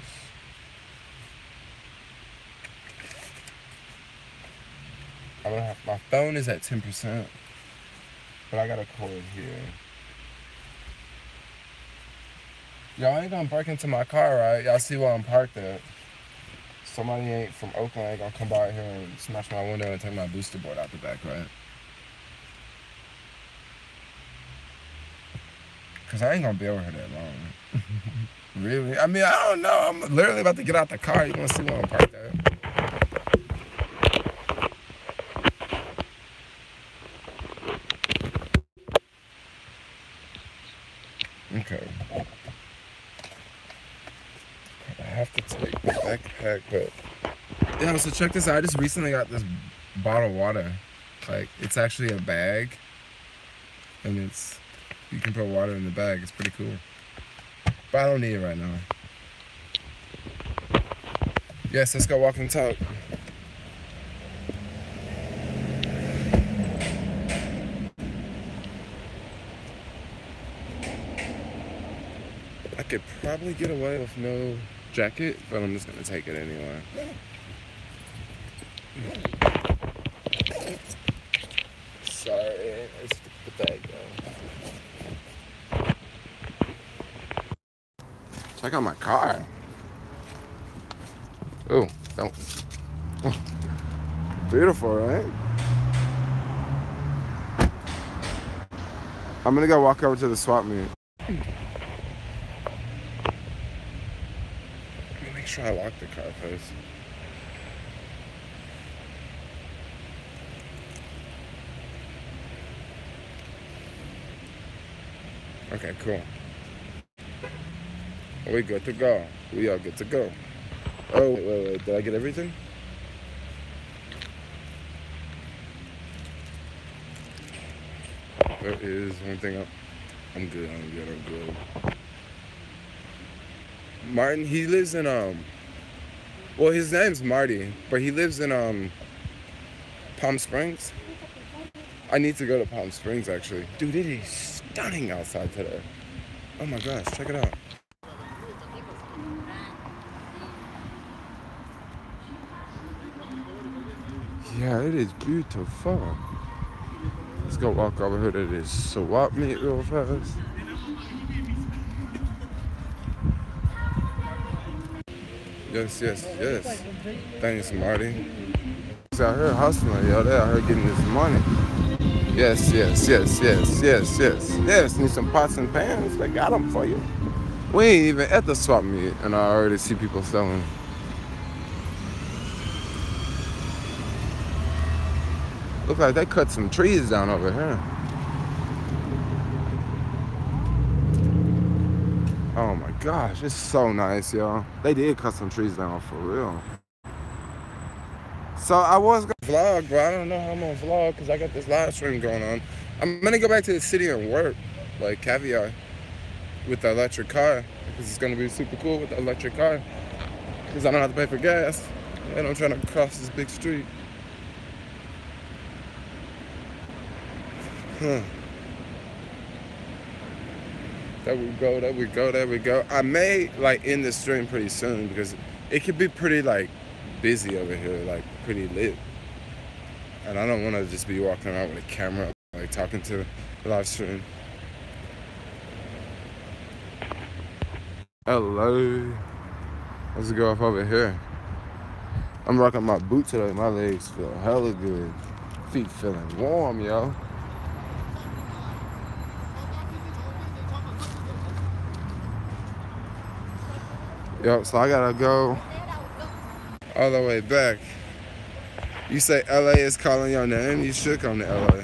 my phone is at 10%, but I got a cord here. Y'all ain't gonna break into my car, right? Y'all see where I'm parked at. Somebody ain't from Oakland ain't gonna come by here and smash my window and take my booster board out the back, right? Cause I ain't gonna be over here that long. Really? I mean, I don't know. I'm literally about to get out the car. You wanna see where I'm parked at? Okay. I have to take the backpack, but yeah, so check this out. I just recently got this bottled water. Like, it's actually a bag, and you can put water in the bag. It's pretty cool. But I don't need it right now. Yes, let's go walk and talk. I could probably get away with no jacket, but I'm just gonna take it anyway. Sorry, let's put the bag down. Check out my car. Oh, don't. Beautiful, right? I'm gonna go walk over to the swap meet. Make sure I lock the car first. Okay, cool. We good to go. We are good to go. Oh, wait. Did I get everything? There is one thing I'm good. Martin, he lives in, well, his name's Marty, but he lives in, Palm Springs. I need to go to Palm Springs, actually. Dude, it is stunning outside today. Oh my gosh, check it out. Yeah, it is beautiful. Let's go walk over here to this swap meet real fast. Yes. Thanks, Marty. He's out here hustling, yo. They out here getting this money. Yes. Need some pots and pans. They got them for you. We ain't even at the swap meet, and I already see people selling. Look like they cut some trees down over here. Oh my gosh, it's so nice, y'all. They did cut some trees down for real. So I was gonna vlog, but I don't know how I'm gonna vlog because I got this live stream going on. I'm gonna go back to the city and work, like caviar, with the electric car, because it's gonna be super cool with the electric car, because I don't have to pay for gas, and I'm trying to cross this big street. There we go, there we go, there we go. I may like end the stream pretty soon because it could be pretty like busy over here, like pretty lit. And I don't want to just be walking around with a camera, like talking to the live stream. Hello. Let's go up over here. I'm rocking my boots today. My legs feel hella good. Feet feeling warm, yo. Yo, so I gotta go all the way back. You say LA is calling your name, you should come to LA.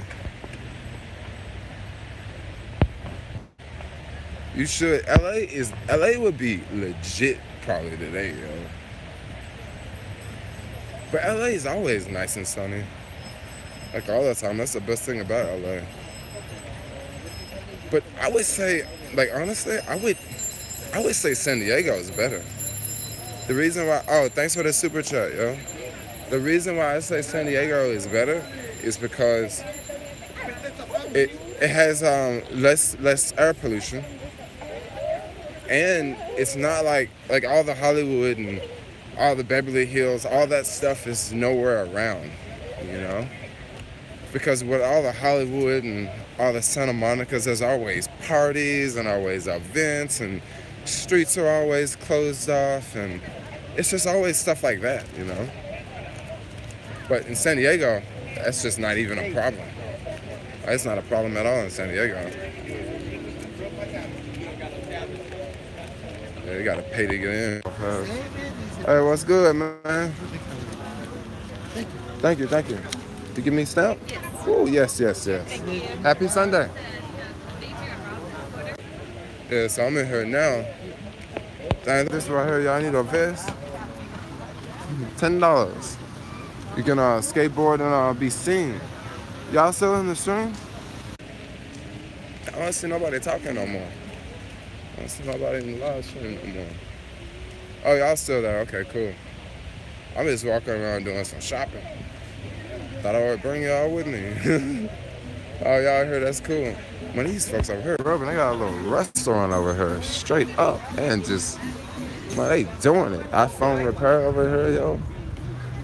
You should. LA would be legit probably today, yo. But LA is always nice and sunny. Like all the time. That's the best thing about LA. But I would say, like honestly, I would say San Diego is better. The reason why, oh, thanks for the super chat, yo. The reason why I say San Diego is better is because it has less air pollution, and it's not like all the Hollywood and all the Beverly Hills, all that stuff is nowhere around, you know? Because with all the Hollywood and all the Santa Monicas, there's always parties and always events, and streets are always closed off, and it's just always stuff like that, you know? But in San Diego, that's just not even a problem. It's not a problem at all in San Diego. Yeah, you gotta pay to get in. Hey, what's good, man? Thank you, thank you. You give me a stamp? Yes. Oh, yes, yes, yes. Happy Sunday. Yeah, so I'm in here now. Dang, this right here, y'all need a vest? $10. You can skateboard and be seen. Y'all still in the stream? I don't see nobody talking no more. I don't see nobody in the live stream no more. Oh, y'all still there? Okay, cool. I'm just walking around doing some shopping. Thought I would bring y'all with me. Oh, y'all here? That's cool. Man, these folks over here, bro, they got a little restaurant over here, straight up, and just, man, they doing it. iPhone repair over here, yo.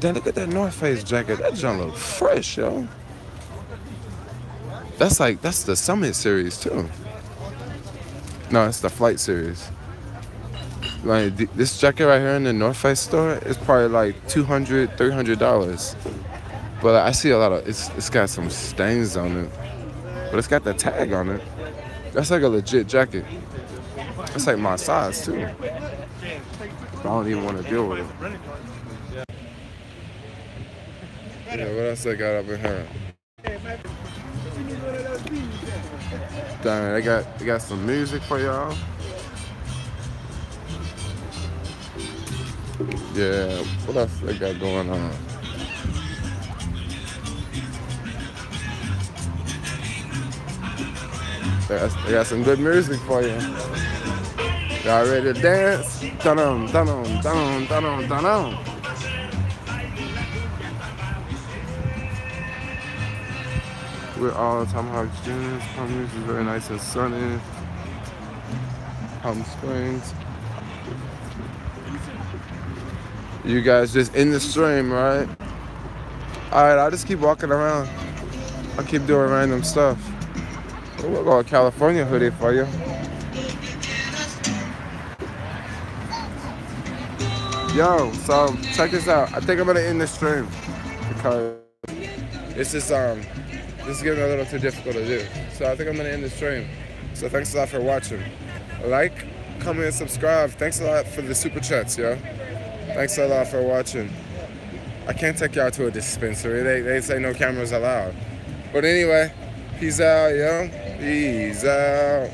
Damn, look at that North Face jacket. That junk look fresh, yo. That's the Summit series, too. No, it's the Flight series. Like, this jacket right here in the North Face store is probably like $200, $300. But I see a lot of, it's got some stains on it. But it's got the tag on it. That's like a legit jacket. It's like my size, too. I don't even want to deal with it. Yeah, what else they got up in here? Dang, they got some music for y'all. Yeah, what else they got going on? They got some good music for you. Y'all ready to dance? Dun-dum, dun-dum, dun-dum, dun-dum, dun-dum. We're all Tomahawk Jeans. Palm Beach is very nice and sunny. Palm Springs. You guys just in the stream, right? Alright, I'll just keep walking around. I'll keep doing random stuff. We'll go a California hoodie for you. Yo, so check this out. I think I'm gonna end the stream because this is getting a little too difficult to do. So I think I'm gonna end the stream. So thanks a lot for watching. Like, comment, and subscribe. Thanks a lot for the super chats, yo. Thanks a lot for watching. I can't take y'all to a dispensary. They say no cameras allowed. But anyway, peace out, yo. Peace out.